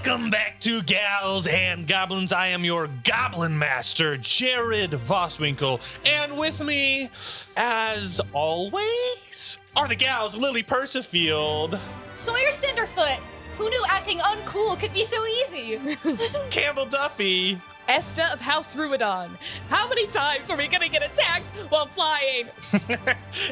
Welcome back to Gals and Goblins. I am your Goblin Master, Jared Voswinkle. And with me, as always, are the gals Lily Persifield, Sawyer Cinderfoot. Who knew acting uncool could be so easy? Campbell Duffy, Esta of House Ruidon. How many times are we gonna get attacked while flying?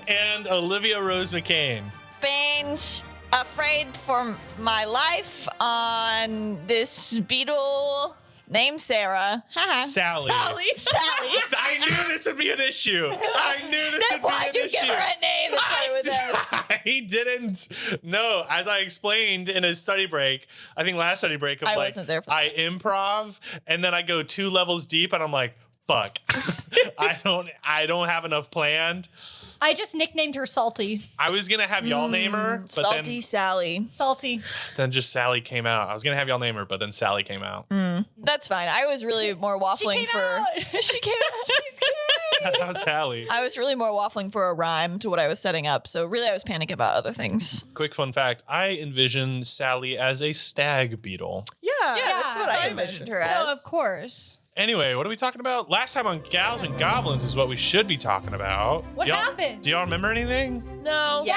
and Olivia Rose McCain. Bane's afraid for my life on this beetle named Sarah. Sally. Sally. I knew this would be an issue. I knew this would be Why'd an you issue. give her a name that started with S? I didn't. No, as I explained in a study break, I think last study break, I wasn't there for I improv and then I go 2 levels deep and I'm like, fuck. I don't have enough planned. I just nicknamed her Salty. I was gonna have y'all name her, but Salty Sally. Salty. then just Sally came out. I was gonna have y'all name her, but then Sally came out. That's fine. I was really more waffling She came out. She's good. That was Sally. I was really more waffling for a rhyme to what I was setting up. So really I was panicking about other things. Quick fun fact, I envision Sally as a stag beetle. Yeah, That's what I imagined her as. No, of course. Anyway, what are we talking about? Last time on Gals and Goblins is what we should be talking about. What happened? Do y'all remember anything? No. Yeah.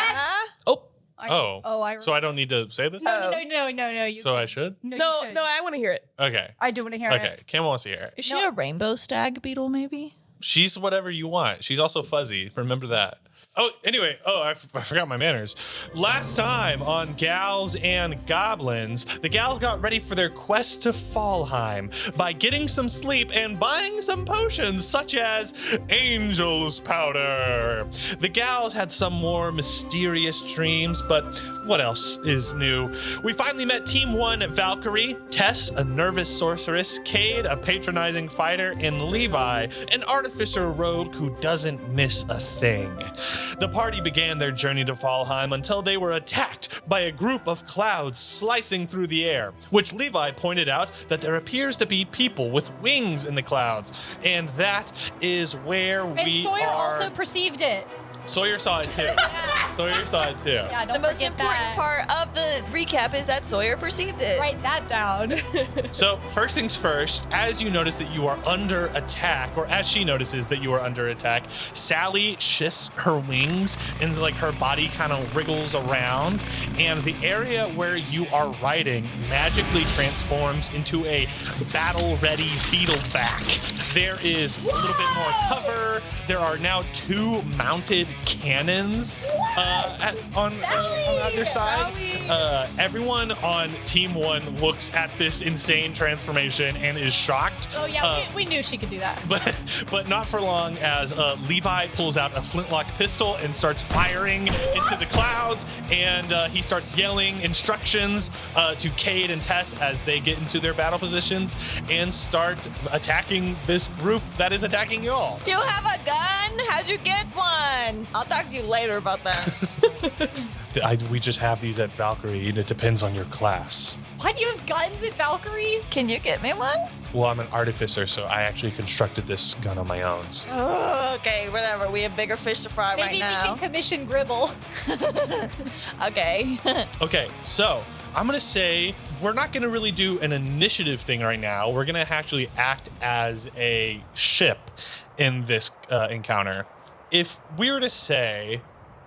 Oh. I So I don't need to say this? No. You, So I should? no, No, you should. no, I want to hear it. Okay. I do want to hear Okay. it. Cam wants to hear it. Is she a rainbow stag beetle maybe? She's whatever you want. She's also fuzzy. Remember that. Oh, anyway. I forgot my manners. Last time on Gals and Goblins, the gals got ready for their quest to Fallheim by getting some sleep and buying some potions such as Angel's Powder. The gals had some more mysterious dreams, but what else is new? We finally met Team 1 Valkyrie, Tess, a nervous sorceress, Cade, a patronizing fighter, and Levi, an artificer rogue who doesn't miss a thing. The party began their journey to Fallheim until they were attacked by a group of clouds slicing through the air, which Levi pointed out that there appears to be people with wings in the clouds, and that is where And we Sawyer are. also perceived it. Sawyer saw it too. Sawyer saw it too. Yeah, don't The most forget important that. part of the recap is that Sawyer perceived it. Write that down. So first things first, as you notice that you are under attack, or as she notices that you are under attack, Sally shifts her wings and like her body kind of wriggles around, and the area where you are riding magically transforms into a battle-ready beetle back. There is a little bit more cover. There are now 2 mounted cannons on either side. Everyone on Team 1 looks at this insane transformation and is shocked. Oh, yeah, we knew she could do that. But not for long, as Levi pulls out a flintlock pistol and starts firing into the clouds, and he starts yelling instructions to Cade and Tess as they get into their battle positions and start attacking this group that is attacking y'all. You have a gun? How'd you get one? I'll talk to you later about that. We just have these at Valkyrie, and it depends on your class. Why do you have guns at Valkyrie? Can you get me one? Well, I'm an artificer, so I actually constructed this gun on my own. So. Oh, okay, whatever. We have bigger fish to fry Maybe right we now. can commission Gribble. Okay. Okay, so I'm going to say we're not going to really do an initiative thing right now. We're going to actually act as a ship in this encounter. If we were to say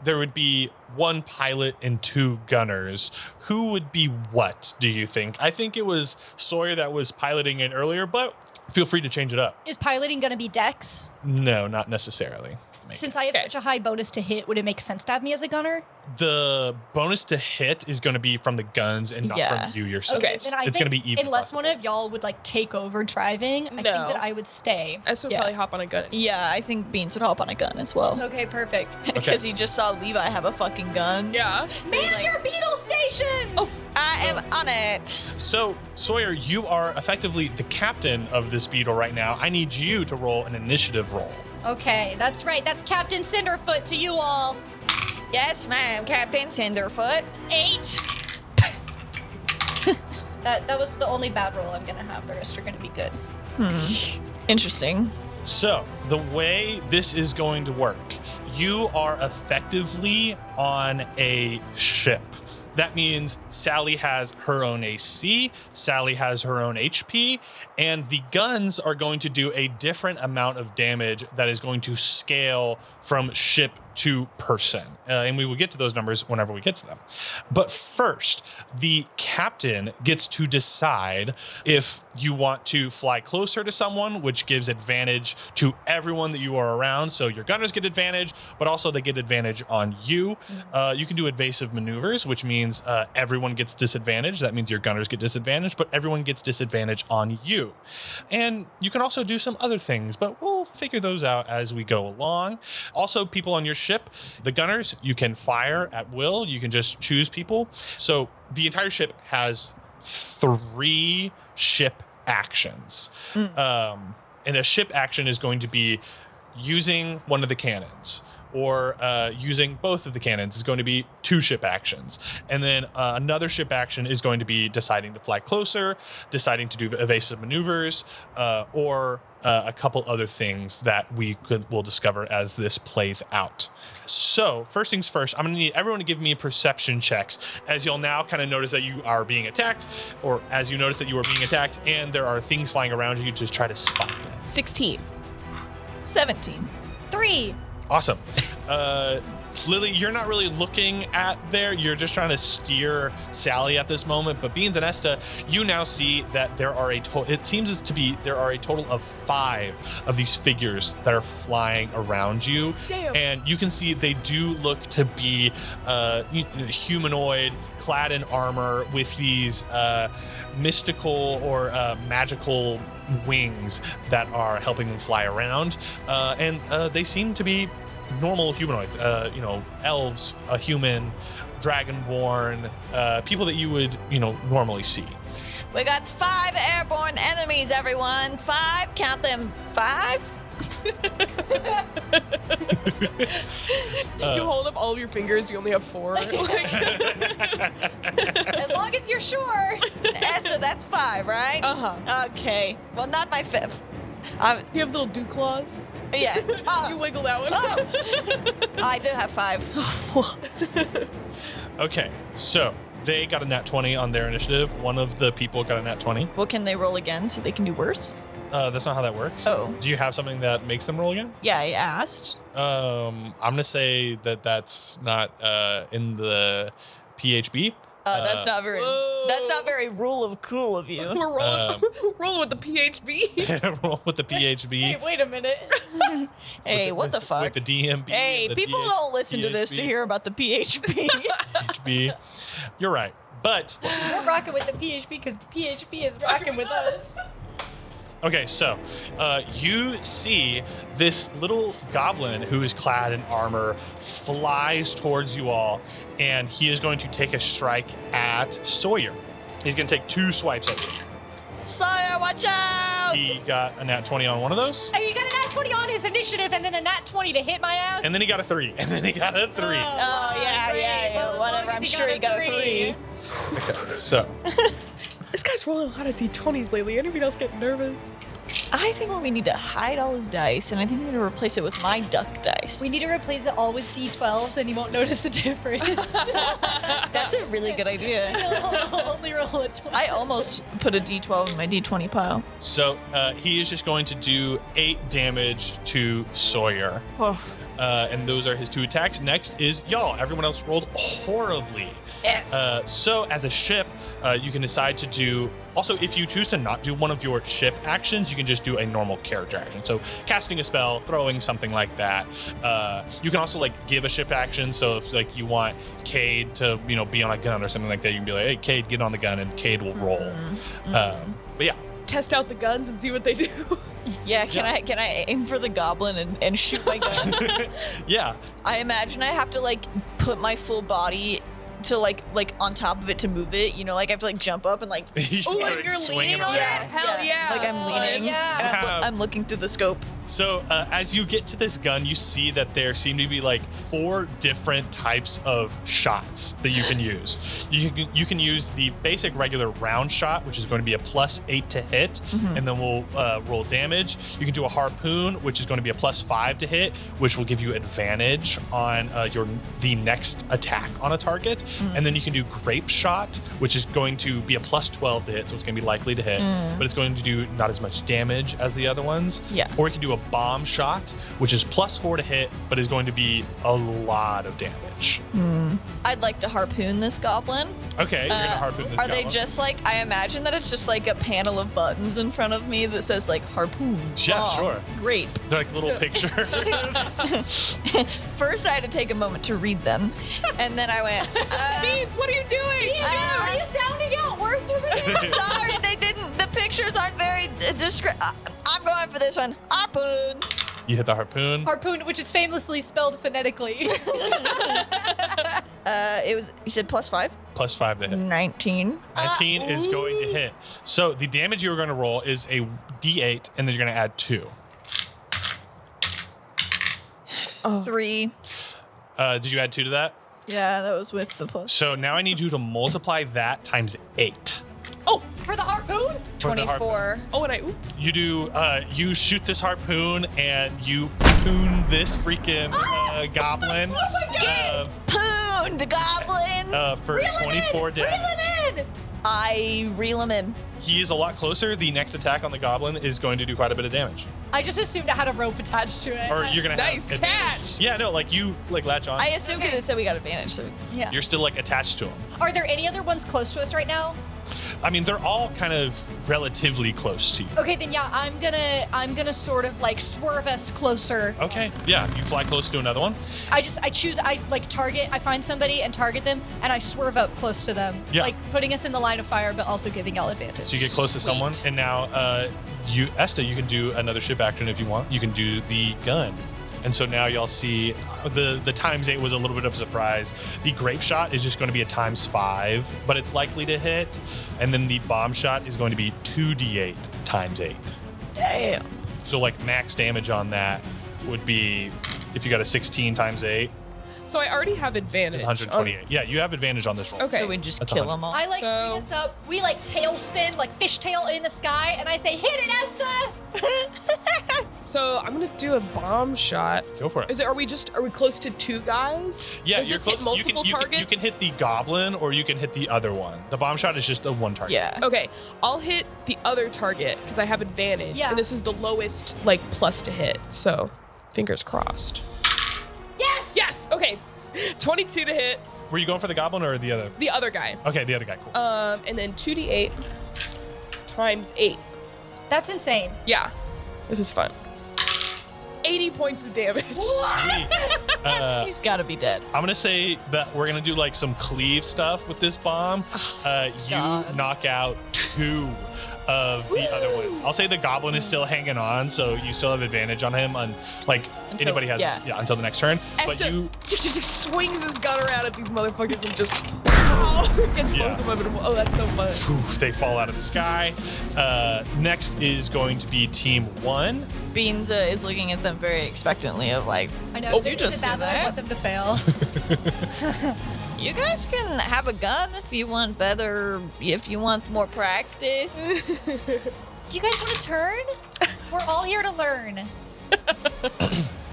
there would be 1 pilot and 2 gunners, who would be what, do you think? I think it was Sawyer that was piloting it earlier, but feel free to change it up. Is piloting going to be Dex? No, not necessarily. Since I have such a high bonus to hit, would it make sense to have me as a gunner? The bonus to hit is going to be from the guns and not from you yourself. Okay, It's Then I going to think be even. unless one of y'all would like take over driving, I think that I would stay. I still Yeah. probably hop on a gun. Yeah, I think Beans would hop on a gun as well. Okay, perfect. Because he just saw Levi have a fucking gun. Yeah. Man your beetle stations! Oh, I am on it. So, Sawyer, you are effectively the captain of this beetle right now. I need you to roll an initiative roll. Okay, that's right. That's Captain Cinderfoot to you all. Yes, ma'am, Captain Cinderfoot. 8. That was the only bad roll I'm gonna have. The rest are gonna be good. Interesting. So, the way this is going to work, you are effectively on a ship. That means Sally has her own AC, Sally has her own HP, and the guns are going to do a different amount of damage that is going to scale from ship to person. And we will get to those numbers whenever we get to them. But first, the captain gets to decide if you want to fly closer to someone, which gives advantage to everyone that you are around. So your gunners get advantage, but also they get advantage on you. You can do evasive maneuvers, which means everyone gets disadvantage. That means your gunners get disadvantage, but everyone gets disadvantage on you. And you can also do some other things, but we'll figure those out as we go along. Also, people on your ship, the gunners, you can fire at will. You can just choose people. So the entire ship has 3 ship actions. And a ship action is going to be using one of the cannons, or using both of the cannons is going to be 2 ship actions. And then another ship action is going to be deciding to fly closer, deciding to do evasive maneuvers, or a couple other things that we'll discover as this plays out. So first things first, I'm gonna need everyone to give me perception checks as you'll now kind of notice that you are being attacked, or as you notice that you are being attacked and there are things flying around you, just try to spot them. 16. 17. 3. Awesome. Lily, you're not really looking at there. You're just trying to steer Sally at this moment. But Beans and Esta, you now see that there are there are a total of 5 of these figures that are flying around you. Damn. And you can see they do look to be humanoid, clad in armor with these mystical or magical wings that are helping them fly around. And they seem to be normal humanoids, elves, a human, dragonborn, people that you would, normally see. We got 5 airborne enemies, everyone. 5, count them. 5? You hold up all of your fingers, you only have 4. As long as you're sure. Esther, that's 5, right? Uh-huh. Okay. Well, not my 5th. You have little dew claws. Yeah. You wiggle that one. I do have 5. Okay, so they got a nat 20 on their initiative. One of the people got a nat 20. Well, can they roll again so they can do worse? That's not how that works. Oh. Do you have something that makes them roll again? Yeah, I asked. I'm gonna say that's not in the PHB. That's not very. Whoa. That's not very rule of cool of you. We're rolling with the PHB. Roll with the PHB. Hey, wait a minute. Hey, what the fuck? With the DMB. Hey, the people don't listen to this to hear about the PHP. PHB. You're right, but We're rocking with the PHP because the PHP is rocking with us. okay, so you see this little goblin who is clad in armor flies towards you all, and he is going to take a strike at Sawyer. He's going to take 2 swipes at you. Sawyer, watch out! He got a nat 20 on one of those, Hey, you got a nat 20 on his initiative and then a nat 20 to hit my ass? and then he got a 3, and then he got a 3. Oh, yeah, great. yeah, Well, as whatever. long as I'm he sure he got a 3. So, This guy's rolling a lot of d20s lately. Anybody else get nervous? I think we need to hide all his dice, and I think we need to replace it with my duck dice. We need to replace it all with D12s and you won't notice the difference. That's a really good idea. Only roll a 20. I almost put a D12 in my D20 pile. so he is just going to do 8 damage to Sawyer. Oh. And those are his 2 attacks. Next is y'all. Everyone else rolled horribly. Yes. So as a ship, you can decide to do. Also, if you choose to not do one of your ship actions, you can just do a normal character action. So casting a spell, throwing something like that. You can also give a ship action. So if you want Cade to be on a gun or something like that, you can be like, hey, Cade, get on the gun, and Cade will roll. But yeah. Test out the guns and see what they do. Yeah, can I aim for the goblin and shoot my gun? Yeah. I imagine I have to put my full body to like on top of it to move it. I have to jump up and Oh, like you're swinging leaning on around. it? Hell yeah. Like I'm leaning. yeah. And I'm looking through the scope. So as you get to this gun, you see that there seem to be 4 different types of shots that you can use. You can use the basic regular round shot, which is going to be a +8 to hit, and then we'll roll damage. You can do a harpoon, which is going to be a +5 to hit, which will give you advantage on the next attack on a target. And then you can do grape shot, which is going to be a plus 12 to hit, so it's going to be likely to hit, but it's going to do not as much damage as the other ones. Yeah. Or you can do a bomb shot, which is plus 4 to hit, but is going to be a lot of damage. I'd like to harpoon this goblin. Okay, you're going to harpoon this Are they goblin. just like, I imagine that it's just like a panel of buttons in front of me that says like harpoon. Yeah, bomb, sure. Grape. They're like little pictures. First, I had to take a moment to read them, and then I went. Beans, what are you doing? Are you sounding out words for me? Sorry, they didn't. The pictures aren't very I'm going for this one. Harpoon. You hit the harpoon. Harpoon, which is famously spelled phonetically. It was. You said plus 5. Plus 5 to hit. 19. 19 is going to hit. So the damage you were going to roll is a d8, and then you're going to add 2. 3. Did you add 2 to that? Yeah, that was with the plus. So now I need you to multiply that times 8. Oh, for the harpoon? For the harpoon. 24. Oh, and I. Ooh. You do. You shoot this harpoon, and you poon this freaking goblin. Oh my Get pooned, goblin. For 24 damage. Reel him in! I reel him in. He is a lot closer. The next attack on the goblin is going to do quite a bit of damage. I just assumed it had a rope attached to it. Or you're gonna Nice have advantage. catch. Yeah, no, like you like latch on. I assumed because it said we got advantage. So Yeah. You're still like attached to him. Are there any other ones close to us right now? I mean, they're all kind of relatively close to you. Okay, then yeah, I'm gonna sort of like swerve us closer. Okay. Yeah, you fly close to another one. I like target, I find somebody and target them, and I swerve up close to them. Yeah. Like putting us in the line of fire, but also giving y'all advantage. So you get close to someone, and now Esta, you can do another ship action if you want. You can do the gun. And so now y'all see the times 8 was a little bit of a surprise. The grape shot is just going to be a times 5, but it's likely to hit. And then the bomb shot is going to be 2d8 times 8. damn. So like max damage on that would be, if you got a 16 times 8, So I already have advantage. it's 128. Yeah, you have advantage on this roll. Okay. So we just That's kill 100. them all. I like So- bring us up. We like tailspin, like fishtail in the sky, and I say, "Hit it, Esta!" So I'm gonna do a bomb shot. Go for it. Are we close to 2 guys? Yeah, Does you're this close. hit multiple targets? You can hit the goblin or you can hit the other one. The bomb shot is just a one target. Yeah. Okay, I'll hit the other target because I have advantage. Yeah. And this is the lowest like plus to hit. So fingers crossed. Yes. Yes. Okay. 22 to hit. Were you going for the goblin or the other? The other guy. Okay, the other guy. Cool. And then 2d8 times 8. That's insane. Yeah. This is fun. 80 points of damage. Sweet. He's got to be dead. I'm gonna say that we're gonna do like some cleave stuff with this bomb. You God. knock out 2 of the other ones. I'll say the goblin is still hanging on, so you still have advantage on him. On like anybody has, yeah. until the next turn. But Esta you, swings his gun around at these motherfuckers and just gets Yeah. both of them. Oh, that's so fun. poof, they fall out of the sky. Next is going to be team 1. Beans is looking at them very expectantly of like, I know. Oh, is you it just bad said that I that. want them to fail? you guys can have a gun if you want better, if you want more practice. Do you guys want to turn? We're all here to learn.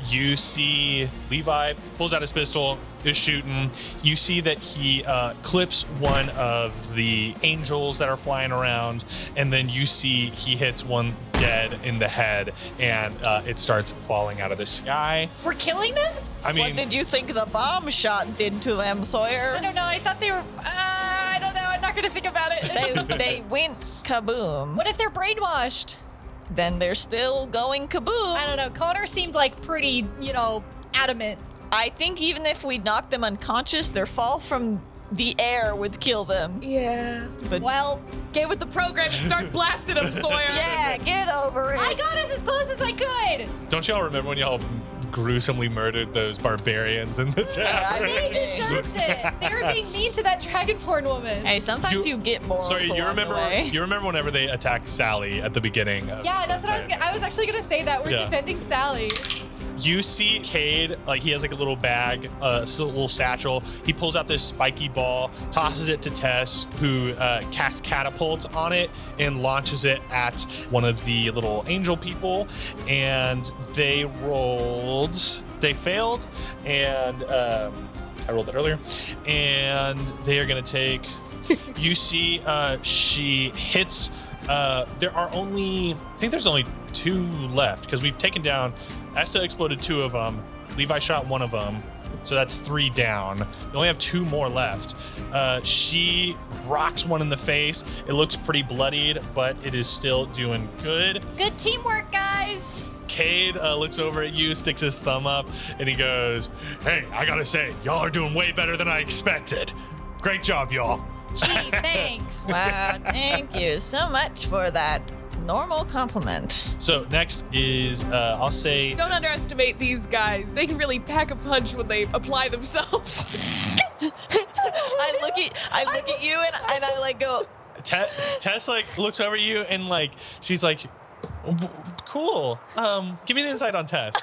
You see Levi pulls out his pistol, is shooting. You see that he clips one of the angels that are flying around, and then you see he hits one dead in the head, and it starts falling out of the sky. We're killing them? I What mean, did you think the bomb shot did to them, Sawyer? I don't know. I thought they were. I don't know. I'm not gonna think about it. They went kaboom. What if they're brainwashed? Then they're still going kaboom. I don't know. Connor seemed like pretty, adamant. I think even if we knock them unconscious, their fall from the air would kill them. Yeah. But Well, Get with the program and start blasting them, Sawyer. yeah, get over it. I got us as close as I could. don't y'all remember when y'all gruesomely murdered those barbarians in the tavern? They deserved it. They were being mean to that dragonborn woman. Hey, sometimes you get morals Sorry, you along remember? the way. You remember whenever they attacked Sally at the beginning? Of Yeah, this that's what campaign? I was actually gonna say that. We're Yeah. defending Sally. You see Cade, like he has like a little bag, a little satchel. He pulls out this spiky ball, tosses it to Tess, who casts catapults on it and launches it at one of the little angel people. And they failed, and I rolled it earlier. And they are going to take... You see she hits... there are only... I think there's only 2 left because we've taken down... Esta exploded 2 of them. Levi shot 1 of them. So that's 3 down. We only have 2 more left. She rocks one in the face. It looks pretty bloodied, but it is still doing good. Good teamwork, guys. Cade looks over at you, sticks his thumb up, and he goes, "Hey, I gotta say, y'all are doing way better than I expected. Great job, y'all." Gee, thanks. Wow, thank you so much for that normal compliment. So next is, I'll say... Don't underestimate these guys. They can really pack a punch when they apply themselves. I look at you and I like go, Tess like looks over at you and like she's like, "Cool. Give me an insight on Tess."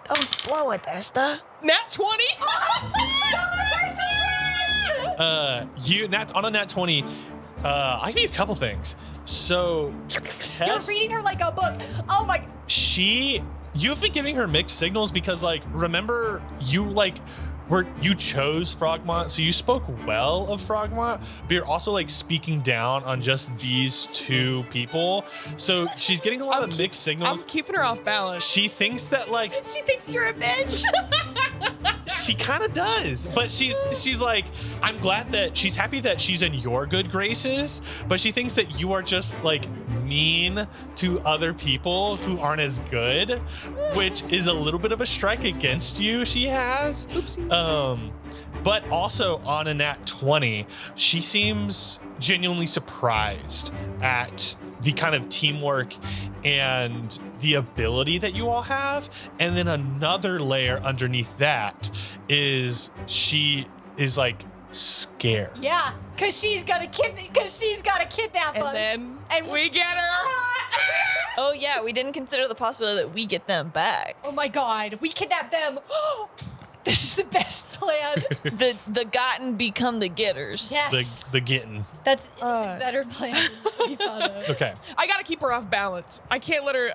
don't blow it, Esta. Nat 20. On a nat 20, I give you a couple things. So You're Tess, reading her like a book. Oh my. you've been giving her mixed signals because like, remember you chose Frogmont, so you spoke well of Frogmont, but you're also like speaking down on just these 2 people. So she's getting a lot of mixed signals. I'm keeping her off balance. She thinks that like She thinks you're a bitch. she kind of does, but she's like, I'm glad that she's happy that she's in your good graces, but she thinks that you are just like mean to other people who aren't as good, which is a little bit of a strike against you. She has. Oopsie. But also on a nat 20, she seems genuinely surprised at the kind of teamwork and the ability that you all have. And then another layer underneath that is she is like scared. Yeah, cause she's gotta kidnap And us. then And we get her. Oh yeah, we didn't consider the possibility that we get them back. Oh my God, we kidnap them. This is the best plan. The gotten become the getters. Yes, The getting. that's a better plan than we thought of. Okay. I gotta keep her off balance. I can't let her.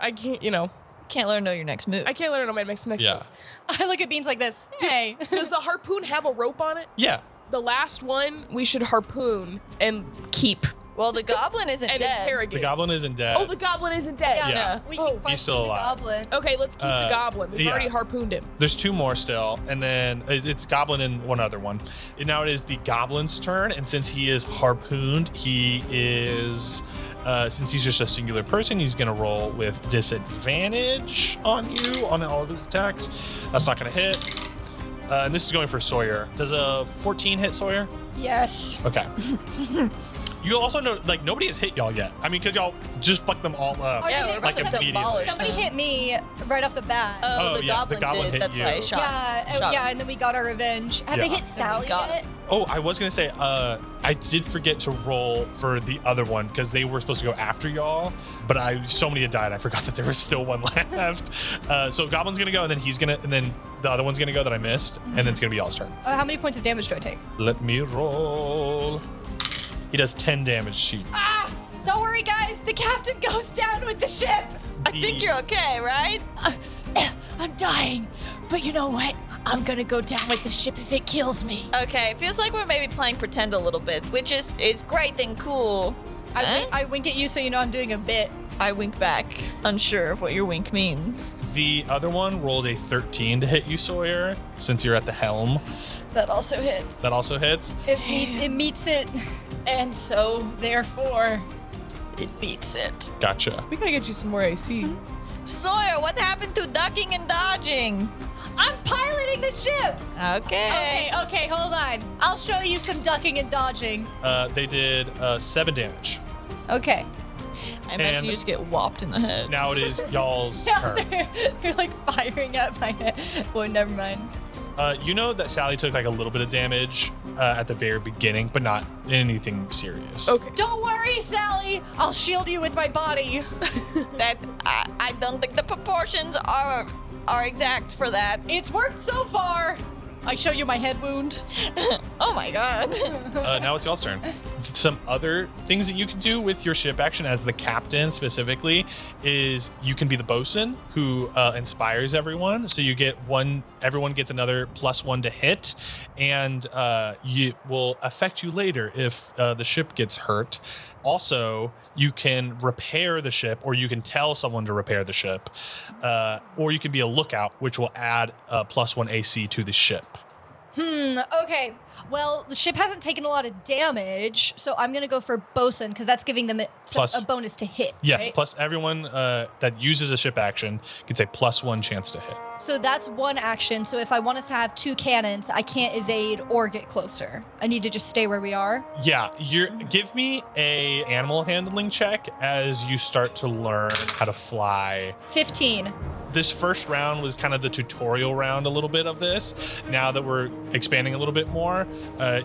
Can't let her know your next move. I can't let her know my next Yeah. move. I look at Beans like this. Hey. Does the harpoon have a rope on it? Yeah. The last one we should harpoon and keep Well, the goblin isn't and dead. interrogate. The goblin isn't dead. Oh, the goblin isn't dead. Yeah. We Oh, can he's question still the alive. goblin. Okay, let's keep the goblin. We've yeah. already harpooned him. There's 2 more still, and then it's Goblin and one other one. And now it is the Goblin's turn, and since he is harpooned, he is, since he's just a singular person, he's going to roll with disadvantage on you, on all of his attacks. That's not going to hit. And this is going for Sawyer. Does a 14 hit Sawyer? Yes. Okay. You also know, like, nobody has hit y'all yet. I mean, because y'all just fucked them all up. Oh, Yeah, did we're like about to immediately. demolish Somebody them. hit me right off the bat. Oh, Oh, the yeah, goblin, the goblin did. hit That's why I you. shot. yeah, shot him. and then we got our revenge. Have they Yeah. hit Sally got yet? Oh, I was gonna say, I did forget to roll for the other one because they were supposed to go after y'all, but so many had died, I forgot that there was still one left. So Goblin's gonna go, and then the other one's gonna go that I missed, and then it's gonna be y'all's turn. How many points of damage do I take? Let me roll. He does 10 damage. She. Ah! Don't worry, guys. The captain goes down with the ship. I think you're okay, right? I'm dying, but you know what? I'm gonna go down with the ship if it kills me. Okay, it feels like we're maybe playing pretend a little bit, which is great and cool. I wink at you so you know I'm doing a bit. I wink back, unsure of what your wink means. The other one rolled a 13 to hit you, Sawyer, since you're at the helm. That also hits. That also hits. It meets it, and so therefore, it beats it. Gotcha. We gotta get you some more AC. Sawyer, what happened to ducking and dodging? I'm piloting the ship. Okay. Okay, hold on. I'll show you some ducking and dodging. They did 7 damage. Okay. I imagine And- you just get whopped in the head. Now it is y'all's Now turn. they're like firing at my head. Well, never mind. You know that Sally took like a little bit of damage at the very beginning, but not anything serious. Okay. Don't worry, Sally. I'll shield you with my body. That I don't think the proportions are exact for that. It's worked so far. I show you my head wound. Oh my god. Now it's y'all's turn. Some other things that you can do with your ship action as the captain specifically is you can be the bosun who inspires everyone. So you get everyone gets another +1 to hit, and you will affect you later if the ship gets hurt. Also, you can repair the ship, or you can tell someone to repair the ship, or you can be a lookout, which will add a +1 AC to the ship. Okay. Well, the ship hasn't taken a lot of damage, so I'm going to go for bosun because that's giving them a bonus to hit. Yes, right? plus everyone that uses a ship action gets a +1 chance to hit. So that's one action. So if I want us to have 2 cannons, I can't evade or get closer. I need to just stay where we are. Yeah, give me a animal handling check as you start to learn how to fly. 15. This first round was kind of the tutorial round a little bit of this. Now that we're expanding a little bit more,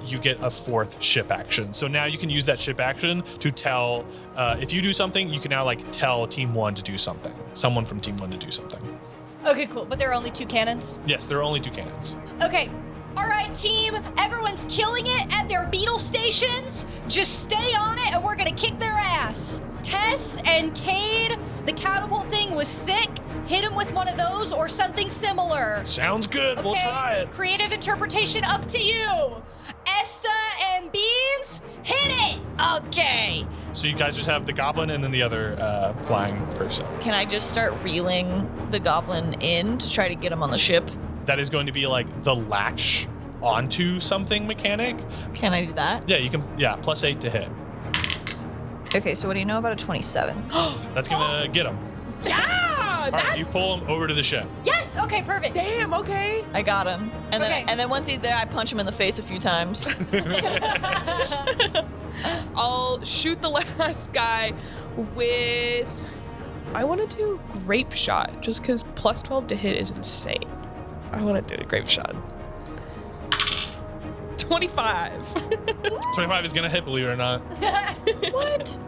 you get a 4th ship action. So now you can use that ship action to tell, if you do something, you can now like tell Team 1 to do something. Someone from Team 1 to do something. Okay, cool. But there are only 2 cannons? Yes, there are only 2 cannons. Okay. All right, team. Everyone's killing it at their beetle stations. Just stay on it and we're going to kick their ass. Tess and Cade, the catapult thing was sick. Hit him with one of those or something similar. Sounds good. Okay? We'll try it. Creative interpretation up to you. Esta and Beans, hit it. Okay. So you guys just have the goblin and then the other flying person. Can I just start reeling the goblin in to try to get him on the ship? That is going to be like the latch onto something mechanic. Can I do that? Yeah, you can. Yeah, +8 to hit. Okay, so what do you know about a 27? That's gonna get him. Yeah. All right, you pull him over to the ship. Yes. Okay, perfect. Damn. Okay. I got him. And Okay. then once he's there, I punch him in the face a few times. I'll shoot the last guy with. I want to do grape shot just because +12 to hit is insane. I want to do a grape shot. 25. 25 is gonna hit, believe it or not. What?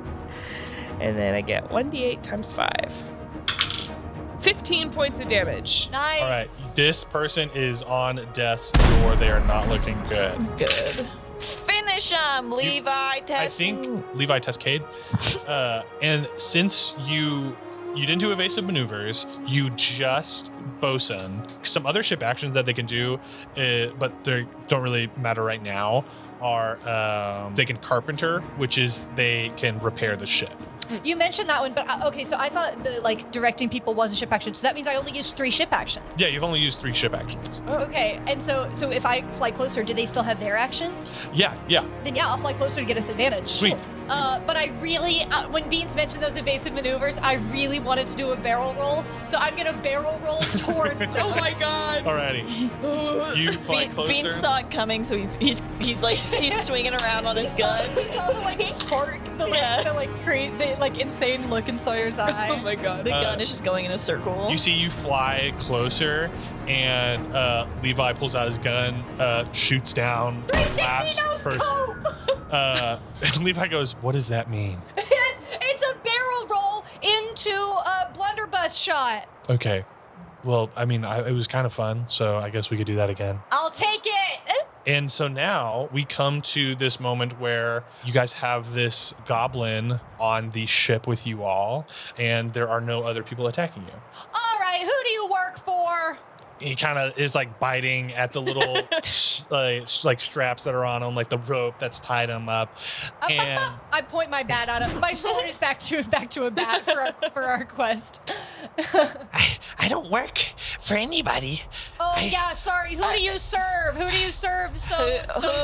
And then I get 1d8 times 5. 15 points of damage. Nice. All right, this person is on death's door. They are not looking good. Good. Finish him, Levi. I think Levi Tescade. And since you didn't do evasive maneuvers, you just bosun. Some other ship actions that they can do, but they don't really matter right now, are they can carpenter, which is they can repair the ship. You mentioned that one, but okay, so I thought the directing people was a ship action. So that means I only used 3 ship actions. Yeah, you've only used 3 ship actions. Okay, and so if I fly closer, do they still have their action? Yeah. Then yeah, I'll fly closer to get us advantage. Sweet. But I really, when Beans mentioned those evasive maneuvers, I really wanted to do a barrel roll. So I'm gonna barrel roll towards them. Oh my god. Alrighty. You fly closer. Bean saw it coming, so he's swinging around on his gun. He saw the spark, the insane look in Sawyer's eye. Oh my god. The gun is just going in a circle. You see you fly closer, and Levi pulls out his gun, shoots down the 360 last no person. scope. Levi goes, "What does that mean?" It's a barrel roll into a blunderbuss shot. Okay. Well, I mean, it was kind of fun, so I guess we could do that again. I'll take it. And so now we come to this moment where you guys have this goblin on the ship with you all, and there are no other people attacking you. All right, who do you work for? He kind of is like biting at the little like straps that are on him, like the rope that's tied him up. And I point my bat at him. My sword is back to a bat for our quest. I don't work for anybody. Oh yeah, sorry. Who do you serve? Who do you serve so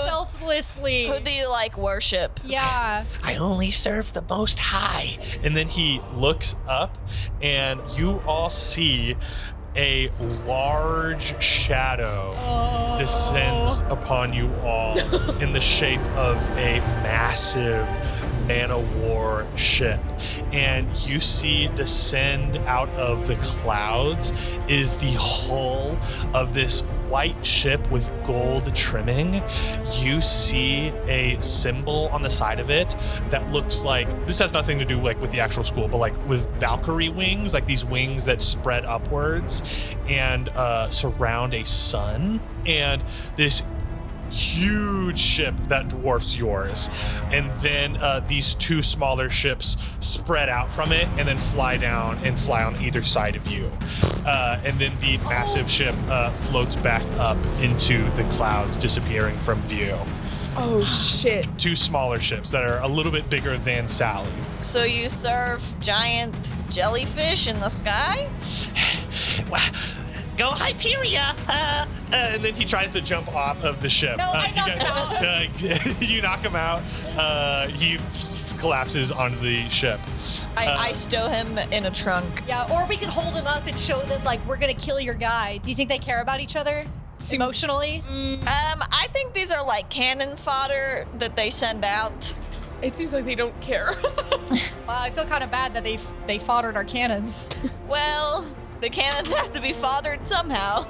selflessly? Who do you worship? Yeah. I only serve the Most High. and then he looks up, and you all see a large shadow descends upon you all in the shape of a massive man-of-war ship. And you see descend out of the clouds is the hull of this white ship with gold trimming. You see a symbol on the side of it that looks like, this has nothing to do with the actual school, but with Valkyrie wings, like these wings that spread upwards and surround a sun. And this huge ship that dwarfs yours. And then these two smaller ships spread out from it and then fly down and fly on either side of you. And then the massive ship floats back up into the clouds, disappearing from view. Oh, shit. Two smaller ships that are a little bit bigger than Sally. So you serve giant jellyfish in the sky? Go Hyperia! And then he tries to jump off of the ship. No, I knock him out. You knock him out. He collapses onto the ship. I stow him in a trunk. Yeah, or we could hold him up and show them, like, we're gonna kill your guy. Do you think they care about each other? Emotionally? I think these are like cannon fodder that they send out. It seems like they don't care. Wow, I feel kind of bad that they foddered our cannons. Well, the cannons have to be foddered somehow.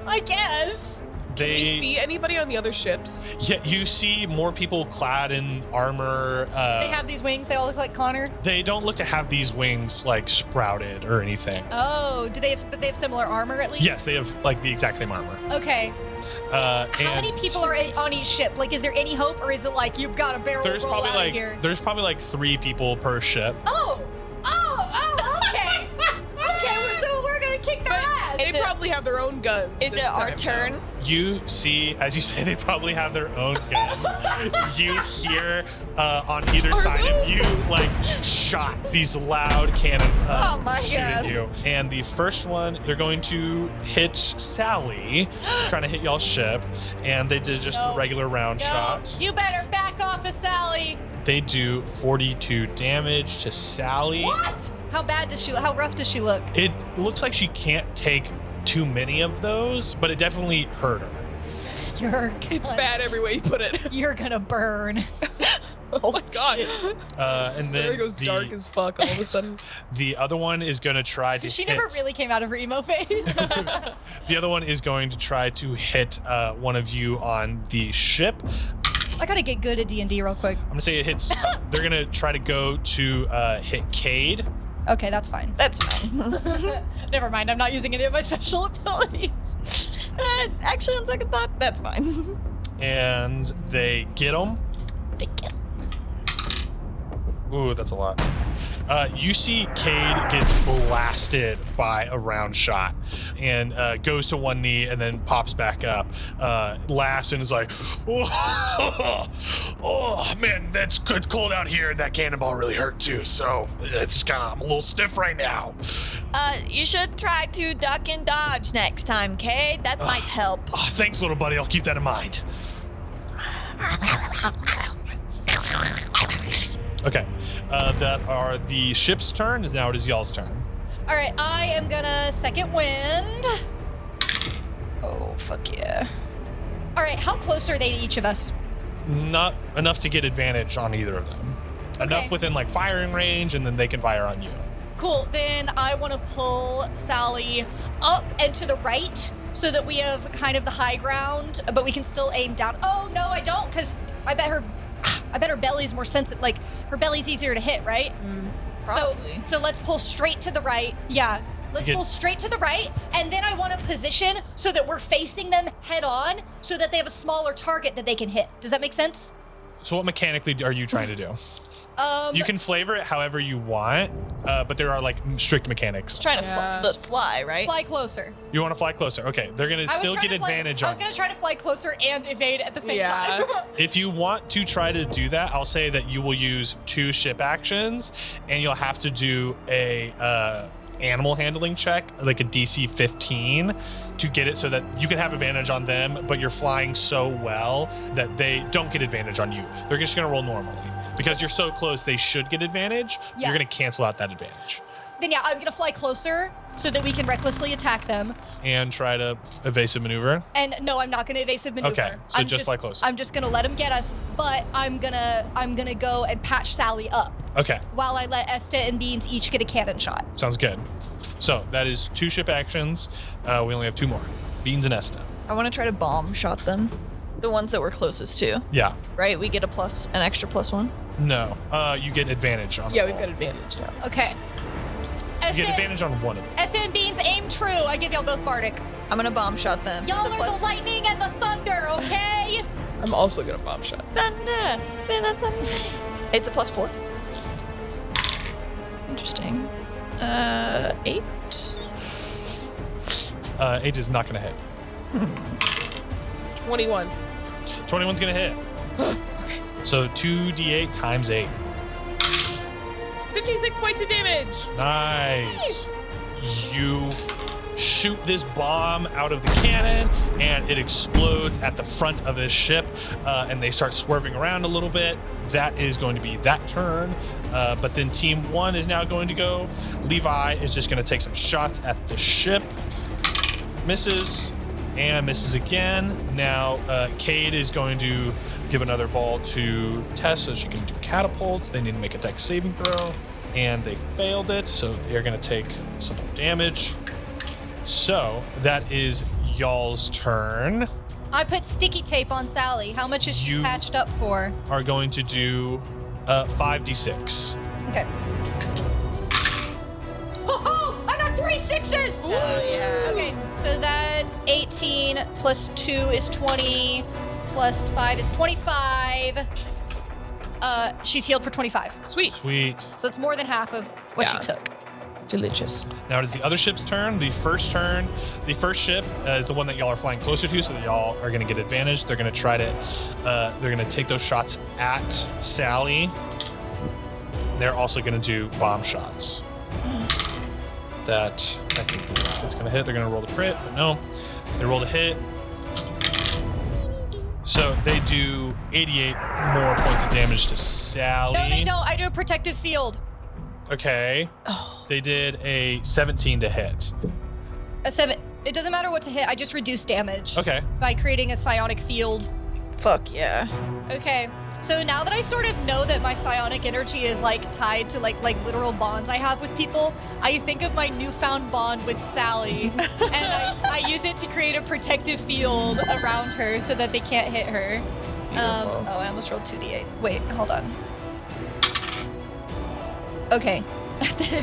I guess. Do we see anybody on the other ships? Yeah, you see more people clad in armor. They have these wings. They all look like Connor. They don't look to have these wings like sprouted or anything. Oh, do they have? But they have similar armor at least. Yes, they have like the exact same armor. Okay. How many people are on each ship? Like, is there any hope, or is it like you've got a barrel There's roll probably out like of here? there's probably like 3 people per ship. Oh, okay. Okay, so we're gonna kick their ass. They probably have their own guns. Is this it our time, turn? though. You see, as you say, they probably have their own guns. You hear on either side of you, like, shot, these loud cannon Oh my shoot at God. you. And the first one, they're going to hit Sally, trying to hit y'all's ship. And they did just No. a regular round No, shot. you better back off of Sally. They do 42 damage to Sally. What? How rough does she look? It looks like she can't take too many of those, but it definitely hurt her. It's bad every way you put it. You're gonna burn. Oh my god. And Sarah then goes dark as fuck all of a sudden. the other one is going to try to She hit. never really came out of her emo phase. The other one is going to try to hit one of you on the ship. I gotta get good at D&D real quick. I'm gonna say it hits. They're gonna try to go to hit Cade. Okay, that's fine. That's fine. Never mind, I'm not using any of my special abilities. Actually, on second thought, that's fine. And they get him. Ooh, that's a lot. You see Cade gets blasted by a round shot and goes to one knee and then pops back up, laughs and is like, oh man, it's cold out here and that cannonball really hurt too. So it's I'm a little stiff right now. You should try to duck and dodge next time, Cade. That might help. Oh, thanks, little buddy. I'll keep that in mind. Okay, that are the ship's turn. Now it is y'all's turn. All right, I am gonna second wind. Oh, fuck yeah. All right, how close are they to each of us? Not enough to get advantage on either of them. Enough within like firing range, and then they can fire on you. Cool, then I want to pull Sally up and to the right so that we have kind of the high ground, but we can still aim down. Oh, no, I don't, because I bet her belly's more sensitive. Like, her belly's easier to hit, right? Probably. So let's pull straight to the right. Yeah, let's pull straight to the right, and then I want to position so that we're facing them head on so that they have a smaller target that they can hit. Does that make sense? So what mechanically are you trying to do? You can flavor it however you want, but there are like strict mechanics. Trying to fly, right? Fly closer. You want to fly closer? Okay, they're gonna still get advantage I on was gonna try to fly closer and evade at the same Yeah. time. If you want to try to do that, I'll say that you will use 2 ship actions, and you'll have to do a animal handling check, like a DC 15, to get it so that you can have advantage on them, but you're flying so well that they don't get advantage on you. They're just gonna roll normally. Because you're so close, they should get advantage. Yeah. You're gonna cancel out that advantage. Then yeah, I'm gonna fly closer so that we can recklessly attack them. And try to evasive maneuver. And no, I'm not gonna evasive maneuver. Okay, so I'm just fly closer. I'm just gonna let them get us, but I'm gonna go and patch Sally up Okay, while I let Esta and Beans each get a cannon shot. sounds good. So that is 2 ship actions. We only have 2 more. Beans and Esta. I want to try to bomb shot them. The ones that we're closest to, Yeah. right? We get an extra +1. No, you get advantage on Yeah, the we've roll. got advantage now. Okay. You get advantage on one of them. Esta and Beans, aim true. I give y'all both Bardic. I'm gonna bomb shot them. Y'all It's a are plus- the lightning and the thunder, okay? I'm also gonna bomb shot. Thunder. It's a +4. Interesting. 8. 8 is not going to hit. 21. 21's going to hit. So 2d8 times 8. 56 points of damage. Nice. You shoot this bomb out of the cannon, and it explodes at the front of his ship, and they start swerving around a little bit. That is going to be that turn. But then Team 1 is now going to go. Levi is just going to take some shots at the ship. Misses, and misses again. Now, Cade is going to give another ball to Tess so she can do catapult. They need to make a dex saving throw, and they failed it, so they're going to take some more damage. So that is y'all's turn. I put sticky tape on Sally. How much is she You- patched up for? Are going to do 5d6. Okay. Oh, I got 3 6s! yeah. Okay, so that's 18 plus 2 is 20 plus 5 is 25. She's healed for 25. Sweet. Sweet. So that's more than half of what Yeah. she took. Delicious. Now it is the other ship's turn. The first ship is the one that y'all are flying closer to, so that y'all are going to get advantage. They're going to try to, they're going to take those shots at Sally. They're also going to do bomb shots. That I think that's going to hit. They're going to roll the crit, but no, they roll the hit. So they do 88 more points of damage to Sally. No, they don't. I do a protective field. Okay. They did a 17 to hit. A 7. It doesn't matter what to hit. I just reduce damage. Okay. By creating a psionic field. Fuck yeah. Okay. So now that I sort of know that my psionic energy is like tied to like literal bonds I have with people, I think of my newfound bond with Sally, and I use it to create a protective field around her so that they can't hit her. Oh, I almost rolled 2d8. Wait, hold on. Okay.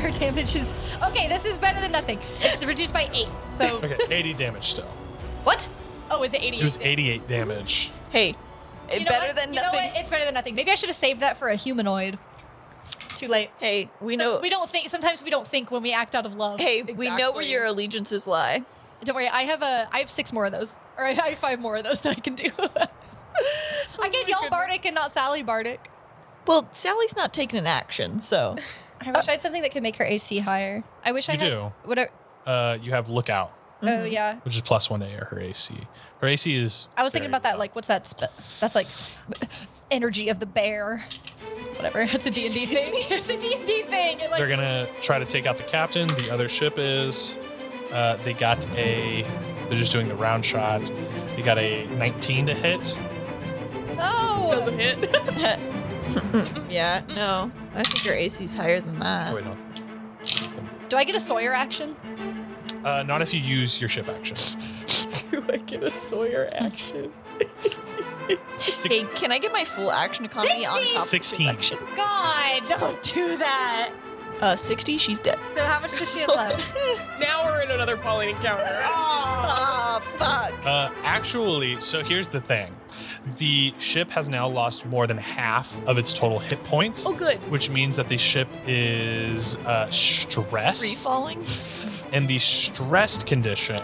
Her damage is okay. This is better than nothing. It's reduced by 8. So Okay, 80 damage still. what? Oh, is it 88? It was 88 damage. Hey, You know better what? than You know nothing. what? It's better than nothing. Maybe I should have saved that for a humanoid. Too late. Hey, we know. We don't think. Sometimes we don't think when we act out of love. Hey, we know where Exactly. your allegiances lie. Don't worry. I have 6 more of those, or I have 5 more of those that I can do. I gave y'all Bardic and not Sally Bardic. Well, Sally's not taking an action, so. I wish I had something that could make her AC higher. I wish I You had. do. Whatever. You have Lookout, Oh yeah. which is plus 1 to her AC. Her AC is. I was thinking very about that. low. Like, what's that? That's like energy of the bear. Whatever. It's a D&D thing. It's a D&D thing. And, like, They're gonna try to take out the captain. The other ship is. They got a. They're just doing the round shot. They got a 19 to hit. no. Doesn't hit. Yeah, no. I think your AC's higher than Oh that. wait, no. Do I get a Sawyer action? Not if you use your ship action. Do I get a Sawyer action? Hey, can I get my full action economy on top 16. of action? God, don't do that. 60, she's dead. So how much does she have left? Now we're in another falling encounter. Oh, fuck. Actually, so here's the thing. The ship has now lost more than half of its total hit points. Oh, good. Which means that the ship is stressed. Free falling? And the stressed condition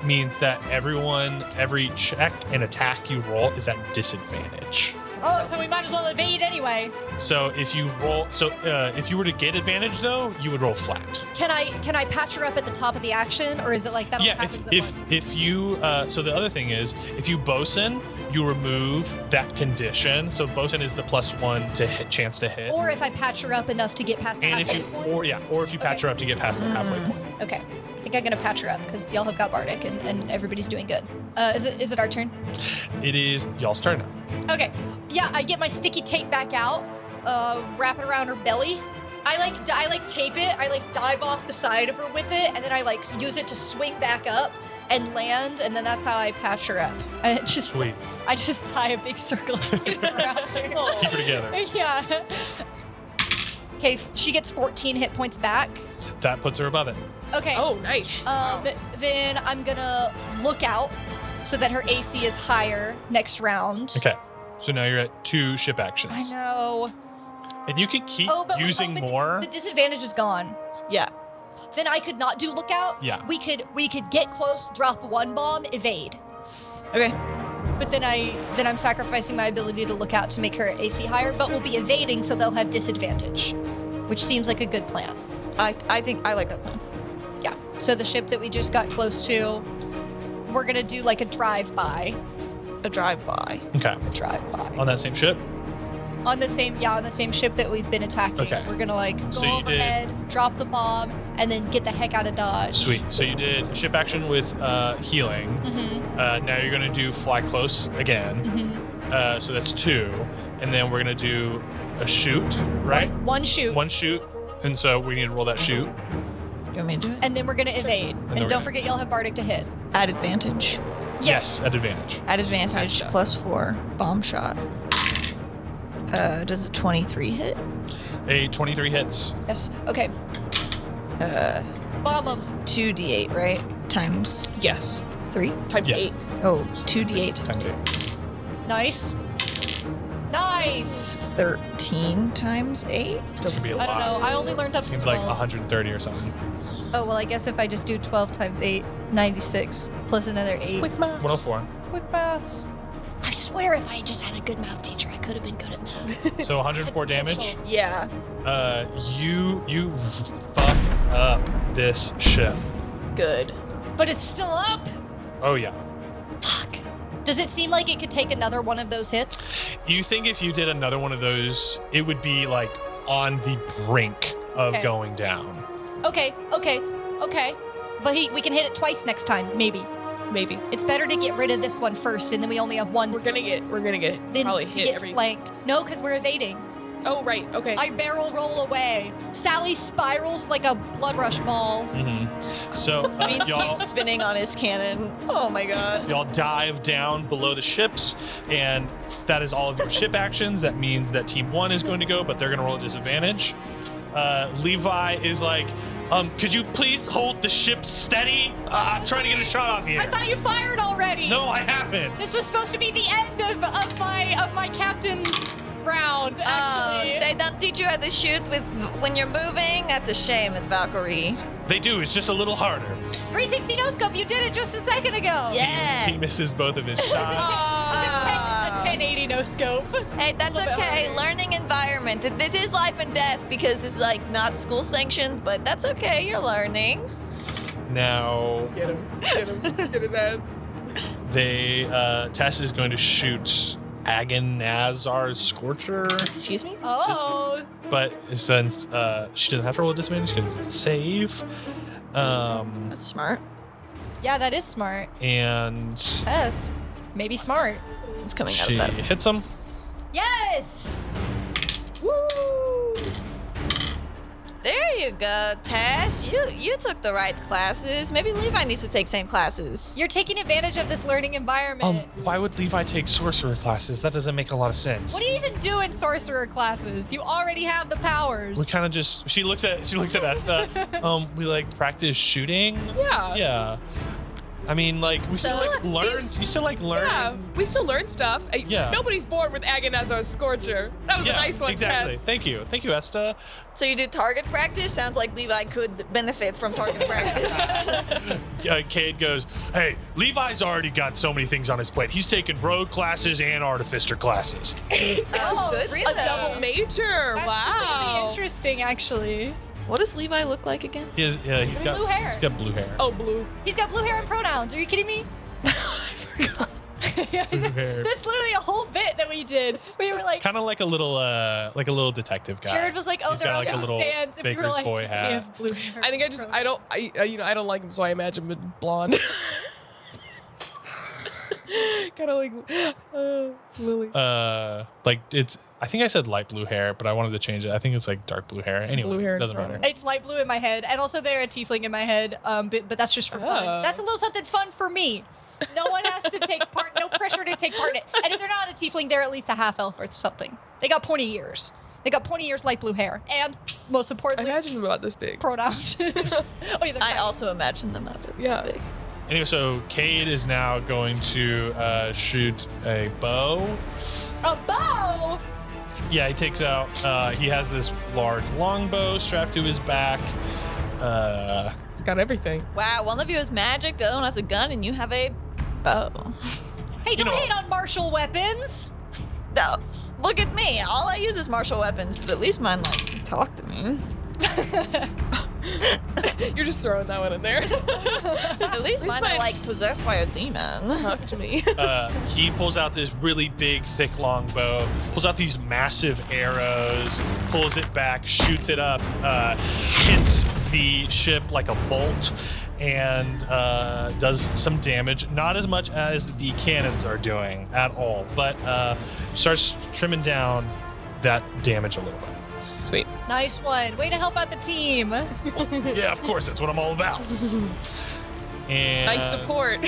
means that every check and attack you roll is at disadvantage. Oh, so we might as well evade anyway. So if you roll, if you were to get advantage though, you would roll flat. Can I patch her up at the top of the action, or is it like that all Yeah, happens at once? if you so the other thing is if you bosun, you remove that condition. So bosun is the +1 to hit chance to hit. Or if I patch her up enough to get past the and if halfway you point? or if you patch her up to get past the halfway point. Okay. I think I'm gonna patch her up because y'all have got Bardic and everybody's doing good. Is it our turn? It is y'all's turn now. Okay. Yeah, I get my sticky tape back out, wrap it around her belly. I like tape it. I like dive off the side of her with it, and then I like use it to swing back up and land, and then that's how I patch her up. I just Sweet. I just tie a big circle of tape around her. Keep her together. Yeah. Okay, she gets 14 hit points back. That puts her above it. Okay. Oh, nice. Then I'm gonna look out so that her AC is higher next round. Okay. So now you're at 2 ship actions. I know. And you can keep But using but more. The disadvantage is gone. Yeah. Then I could not do lookout. Yeah. We could get close, drop 1 bomb, evade. Okay. But then I'm sacrificing my ability to look out to make her AC higher, but we'll be evading, so they'll have disadvantage, which seems like a good plan. I think I like that plan. Yeah. So the ship that we just got close to, we're gonna do like a drive-by. A drive-by. Okay. Drive-by. On that same ship? On the same ship that we've been attacking. Okay. We're gonna like So go you did- overhead, drop the bomb, and then get the heck out of Dodge. Sweet. So you did a ship action with healing. Now you're going to do fly close again. So that's 2. And then we're going to do a shoot, right? One shoot. 1 shoot. And so we need to roll that shoot. You want me to do it? And then we're gonna evade. then And we're don't gonna- forget y'all have Bardic to hit. At advantage. Yes, at advantage. At advantage, Gotcha. +4. Bomb shot. Does a 23 hit? A 23 hits. Yes. Okay. Bomb This them. is 2d8, right? Times Yes. 3? Times Yeah. 8. Oh, 2d8 Times 8. Nice. Nice. 13 times 8? It's gonna be a I lot. don't know. I only learned up to Seems like 12. 130 or something. Oh, well, I guess if I just do 12 times 8, 96, plus another 8. Quick math. 104. Quick maths. I swear if I just had a good math teacher, I could have been good at math. So 104 damage. Potential. Yeah. You fuck up this ship. Good. But it's still up. Oh yeah. Fuck. Does it seem like it could take another one of those hits? You think if you did another one of those, it would be like on the brink of Okay. going down. Okay. But we can hit it twice next time, maybe. Maybe. It's better to get rid of this one first, and then we only have one. We're gonna get then probably to hit get every. flanked. No, because we're evading. Oh right. Okay. I barrel roll away. Sally spirals like a blood rush ball. So Beans y'all keeps spinning on his cannon. Oh my god. y'all dive down below the ships, and that is all of your ship actions. That means that Team 1 is going to go, but they're going to roll a disadvantage. Levi is like, could you please hold the ship steady? I'm trying to get a shot off here. I thought you fired already. No, I haven't. This was supposed to be the end of my captain's round. Actually. They don't teach you how to shoot with when you're moving? That's a shame at Valkyrie. They do. It's just a little harder. 360 no scope. You did it just a second ago. Yeah. He misses both of his shots. A 1080 no scope. Hey, that's A little bit okay. harder. Learning environment. This is life and death because it's like not school sanctioned, but that's okay. You're learning. Now Get him. Get him. Get his ass. Tess is going to shoot Agonazar's Scorcher, Excuse me? Oh. but since she doesn't have to roll a disadvantage because it's save, That's smart. Yeah, that is smart. and Yes. Maybe smart. It's coming out she of that. hits him. Yes. Woo! There you go, Tess. You took the right classes. Maybe Levi needs to take same classes. You're taking advantage of this learning environment. Why would Levi take sorcerer classes? That doesn't make a lot of sense. What do you even do in sorcerer classes? You already have the powers. We kind of just she looks at Esta. We like practice shooting. Yeah. Yeah. I mean, like we still like learn. seems- You still like learn. Yeah, we still learn stuff. Yeah. Nobody's born with Agonazar's Scorcher. That was a nice one, exactly. Tess. Thank you, Esta. So you do target practice? Sounds like Levi could benefit from target practice. Cade goes, "Hey, Levi's already got so many things on his plate. He's taking rogue classes and artificer classes." Oh, good. really? A double major. That's Wow. really interesting, actually. What does Levi look like again? He's got blue hair. He's got blue hair. Oh, blue. He's got blue hair and pronouns. Are you kidding me? Blue hair. That's literally a whole bit that we did. We were like, Kind of like a little detective guy. Jared was like, "Oh, He's they're got on like a the little stands," and we were baker's like, boy "They hat. have blue hair." I think I don't like him, so I imagine him blonde. Kind of like Lily. Like it's. I think I said light blue hair, but I wanted to change it. I think it's like dark blue hair. Anyway, Blue hair and doesn't brown matter. It's light blue in my head, and also they're a tiefling in my head. But that's just for fun. Oh. That's a little something fun for me. No one has to take part. No pressure to take part in it. And if they're not a tiefling, they're at least a half elf or something. They got pointy ears. They got pointy ears, light blue hair, and most I importantly, imagine them about this big. pronouns. Oh, yeah, they're I tiny. also imagine them out of Yeah. Anyway, so Cade is now going to shoot a bow. A bow. Yeah, he takes out. He has this large longbow strapped to his back. It's got everything. Wow, one of you has magic, the other one has a gun, and you have a bow. Hey, don't know- hate on martial weapons. No, look at me. All I use is martial weapons, but at least mine, like, talk to me. You're just throwing that one in there. At least mine are, like, possessed by a demon. Talk to me. He pulls out this really big, thick longbow, pulls out these massive arrows, pulls it back, shoots it up, hits the ship like a bolt, and does some damage. Not as much as the cannons are doing at all, but starts trimming down that damage a little bit. Sweet. Nice one. Way to help out the team. Yeah, of course, that's what I'm all about. And Nice support.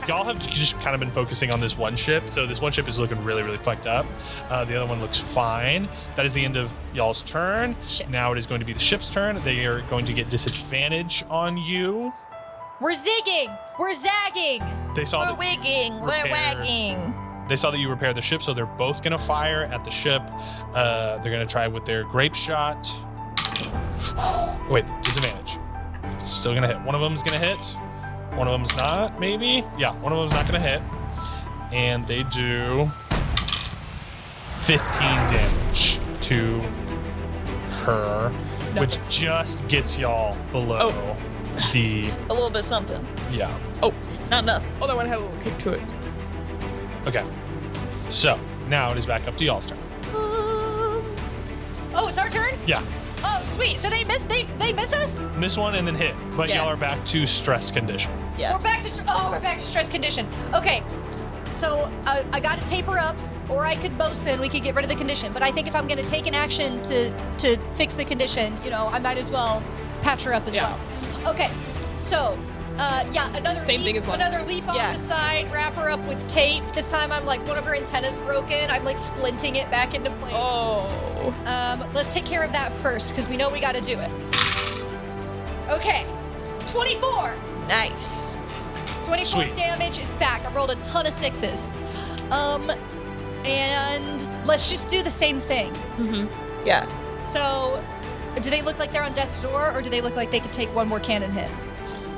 y'all have just kind of been focusing on this one ship, so this one ship is looking really, really fucked up. The other one looks fine. That is the end of y'all's turn. Shit. Now it is going to be the ship's turn. They are going to get disadvantage on you. We're zigging. We're zagging. They saw We're that wigging, we're Repair. wagging. they saw that you repaired the ship, so they're both gonna fire at the ship. They're gonna try with their grape shot. Wait, disadvantage. It's still gonna hit. One of them's gonna hit. One of them's not, maybe? Yeah, one of them's not gonna hit. And they do 15 damage to her, which just gets y'all below the, A little bit something. yeah. Oh, Not enough. oh, that one had a little kick to it. Okay. So, now it is back up to y'all's turn. Oh, it's our turn? Yeah. Oh, sweet. So they missed us? Miss one and then hit, but Yeah. y'all are back to stress condition. Yeah. We're back to stress condition. Okay. So I got to taper up, or I could bosun. We could get rid of the condition. But I think if I'm going to take an action to fix the condition, I might as well patch her up as Yeah. well. Okay. So, another Same leap, thing as last another leap off Yeah. the side, wrap her up with tape. This time I'm like one of her antennas broken. I'm like splinting it back into place. Oh. Let's take care of that first because we know we got to do it. Okay. 24. Nice. 24 Sweet. damage is back. I rolled a ton of sixes. And let's just do the same thing. Yeah. So, do they look like they're on death's door, or do they look like they could take one more cannon hit?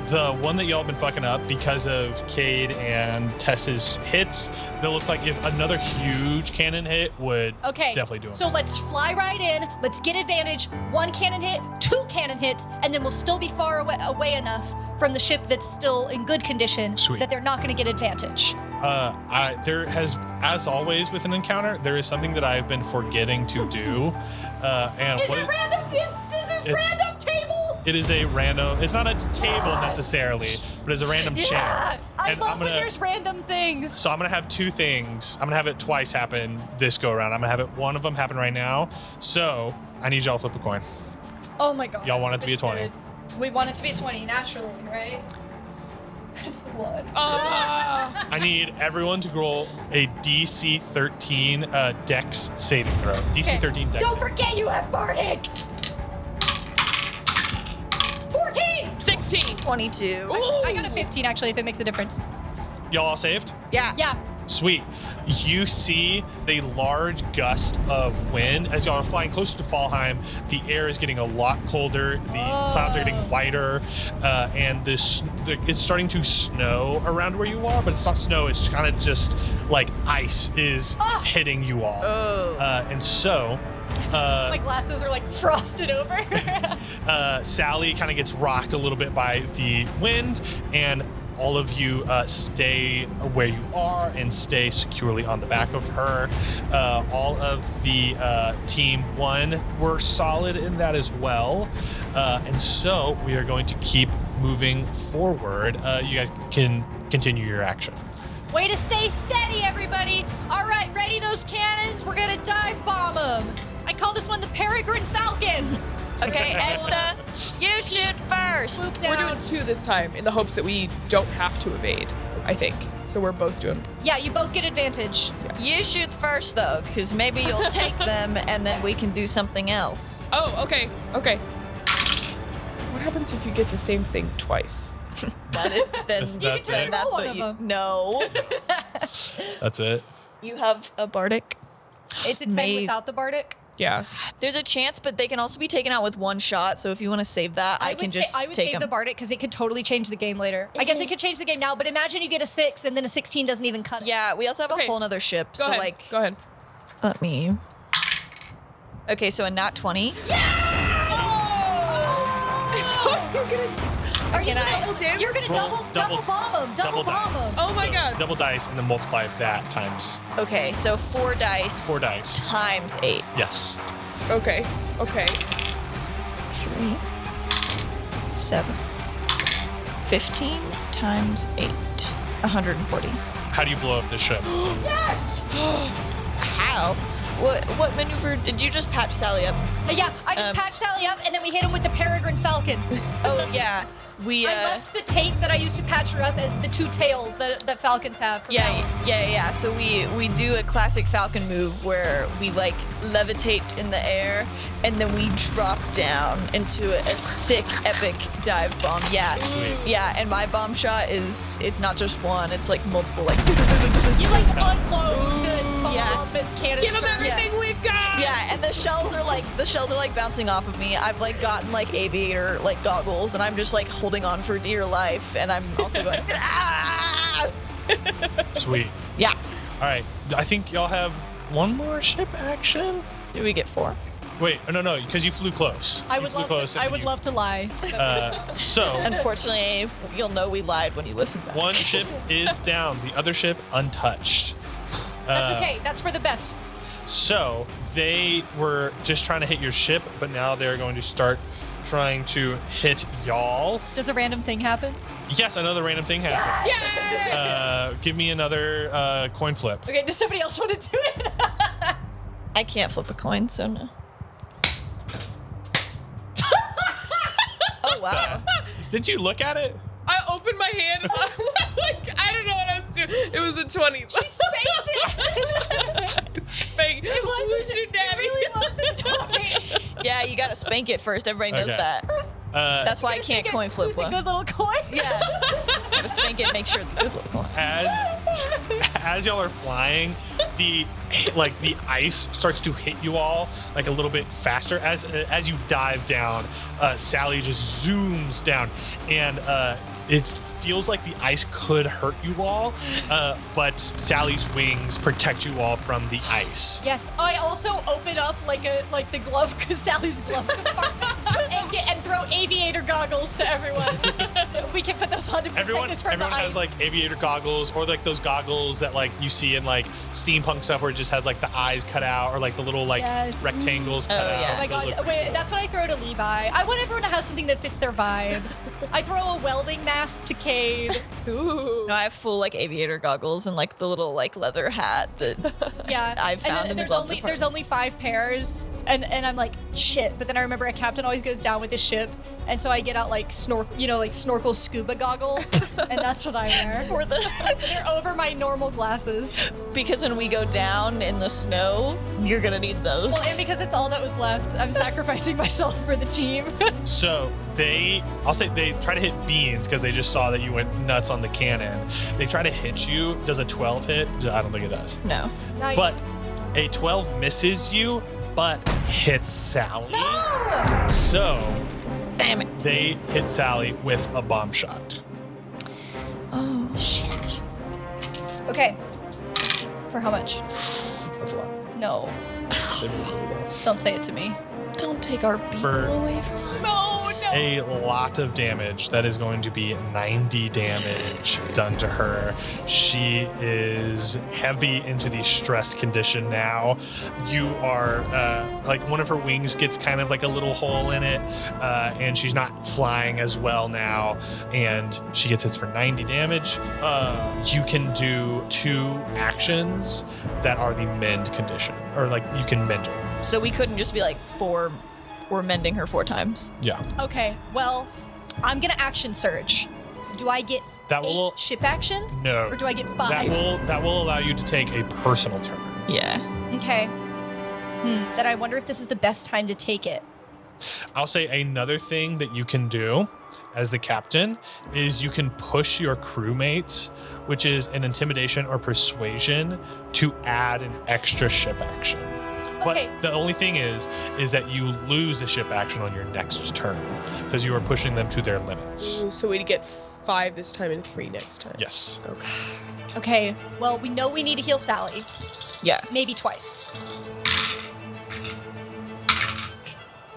The one that y'all have been fucking up because of Cade and Tess's hits, they look like if another huge cannon hit would Okay. definitely do it. So let's fly right in. Let's get advantage. 1 cannon hit, 2 cannon hits, and then we'll still be far away enough from the ship that's still in good condition Sweet. that they're not going to get advantage. There has, as always with an encounter, there is something that I've been forgetting to do. And Is what it random? Is it It's- random table? it is a random. It's not a table necessarily, but it's a random Yeah, chance. I And love when there's random things. So I'm gonna have 2 things. I'm gonna have it twice happen this go around. I'm gonna have it one of them happen right now. So I need y'all to flip a coin. Oh my god. Y'all want it to be a 20. Good. We want it to be a 20 naturally, right? It's a 1. Ah. I need everyone to roll a DC 13 Dex saving throw. DC Okay. 13 Dex. Don't saving. forget you have Bardic. 14. 16. 22. I got a 15 actually, if it makes a difference. Y'all all saved? Yeah. Yeah. Sweet. You see a large gust of wind as y'all are flying closer to Fallheim. The air is getting a lot colder. The clouds are getting whiter, and it's starting to snow around where you are. But it's not snow. It's kind of just like ice is hitting you all. And so. My glasses are like frosted over. Sally kind of gets rocked a little bit by the wind, and all of you stay where you are and stay securely on the back of her. All of the team 1 were solid in that as well. And so we are going to keep moving forward. You guys can continue your action. Way to stay steady, everybody. All right, ready those cannons. We're going to dive bomb them. I call this one the Peregrine Falcon. Okay, Esta, you shoot first. Swoop We're down. doing 2 this time in the hopes that we don't have to evade. I think. So we're both doing. Yeah, you both get advantage. You shoot first, though, because maybe you'll take them, and then we can do something else. Oh, okay. Okay. What happens if you get the same thing twice? That is, then That's it. that's One what of you. them. No. That's it. You have a bardic. It's a 10 Made- without the bardic. Yeah. There's a chance, but they can also be taken out with one shot. So if you want to save that, I can just I would take save them. the bardic because it could totally change the game later. I guess it could change the game now, but imagine you get a 6 and then a 16 doesn't even cut it. Yeah, we also have Okay. a whole nother ship. Go so ahead. like, Go ahead. let me. Okay, so a nat 20. Are you Can I- gonna, Double damage? you're gonna Roll double bomb them. Double bomb dice. them. Oh my god. Double dice and then multiply that times Okay, so 4 dice. 4 dice. Times 8. Yes. Okay. Okay. 3, 7, 15 times 8. 140. How do you blow up the ship? How? What maneuver did you just patch Sally up? Yeah, I just patched Sally up and then we hit him with the Peregrine Falcon. Oh yeah, we. I left the tape that I used to patch her up as the 2 tails that Falcons have. For balance. Yeah. So we do a classic Falcon move where we like levitate in the air and then we drop down into a sick epic dive bomb. Yeah, Sweet. yeah. And my bomb shot it's not just one; it's like multiple. Like You like unload the bomb Yeah. and canister. Give them everything we've got. yeah, and the shells are like bouncing off of me. I've like gotten like aviator like goggles, and I'm just like holding on for dear life, and I'm also going. "Ah!" Sweet. Yeah. All right. I think y'all have one more ship action. Do we get 4? Wait, no, because you flew close. I You would flew love close to. and I then would you- love to lie. So Unfortunately, you'll know we lied when you listen back. one ship is down, the other ship untouched. That's okay. That's for the best. So they were just trying to hit your ship, but now they're going to start trying to hit y'all. Does a random thing happen? Yes, another random thing happened. Yay! Give me another coin flip. Okay. Does somebody else want to do it? I can't flip a coin, so no. Oh wow. Did you look at it? I opened my hand and like I don't know what I was doing. It was a 20. She spanked it. Spank. It wasn't. Who's your daddy? It really wasn't. Yeah, you gotta spank it first. Everybody knows Okay. that. That's why I can't coin flip It's a one. good little coin. Yeah. Gotta spank it, make sure it's a good little coin. As y'all are flying, the ice starts to hit you all like a little bit faster as you dive down. Sally just zooms down, and it feels like the ice could hurt you all, but Sally's wings protect you all from the ice. Yes. I also open up like the glove, because Sally's glove compartment, and throw aviator goggles to everyone, so we can put those on to protect us from Everyone the ice. has like aviator goggles, or like those goggles that like you see in like steampunk stuff where it just has like the eyes cut out, or like the little like Yes. rectangles cut out. yeah. Oh my Those god, look wait, cool. that's what I throw to Levi. I want everyone to have something that fits their vibe. I throw a welding mask to Cade. Ooh. No, I have full like aviator goggles and like the little like leather hat that Yeah. I've found and in the there's glove only department. there's only 5 pairs. And I'm like, shit. But then I remember a captain always goes down with his ship. And so I get out like snorkel scuba goggles. And that's what I wear. for the They're over my normal glasses. because when we go down in the snow, you're gonna need those. Well, and because it's all that was left, I'm sacrificing myself for the team. So I'll say they try to hit Beans because they just saw that you went nuts on the cannon. They try to hit you. Does a 12 hit? I don't think it does. No. Nice. But a 12 misses you, but hits Sally. So Damn it. they hit Sally with a bomb shot. Oh, shit. Okay. For how much? That's a lot. No. They did really well. Don't say it to me. Don't take our beetle For- away from us. No, A lot of damage. That is going to be 90 damage done to her. She is heavy into the stress condition now. You are like one of her wings gets kind of like a little hole in it, and she's not flying as well now. And she gets hit for 90 damage. You can do 2 actions that are the mend condition, or like you can mend her. So we couldn't just be like we're mending her 4 times. Yeah. Okay, well, I'm gonna action surge. Do I get That will 8 ship actions? no. Or do I get 5? That will allow you to take a personal turn. Yeah. Okay. Then I wonder if this is the best time to take it. I'll say another thing that you can do as the captain is you can push your crewmates, which is an intimidation or persuasion, to add an extra ship action. Okay. But the only thing is that you lose a ship action on your next turn because you are pushing them to their limits. So we'd get 5 this time and 3 next time. Yes. Okay. Okay. Well, we know we need to heal Sally. Yeah. Maybe twice.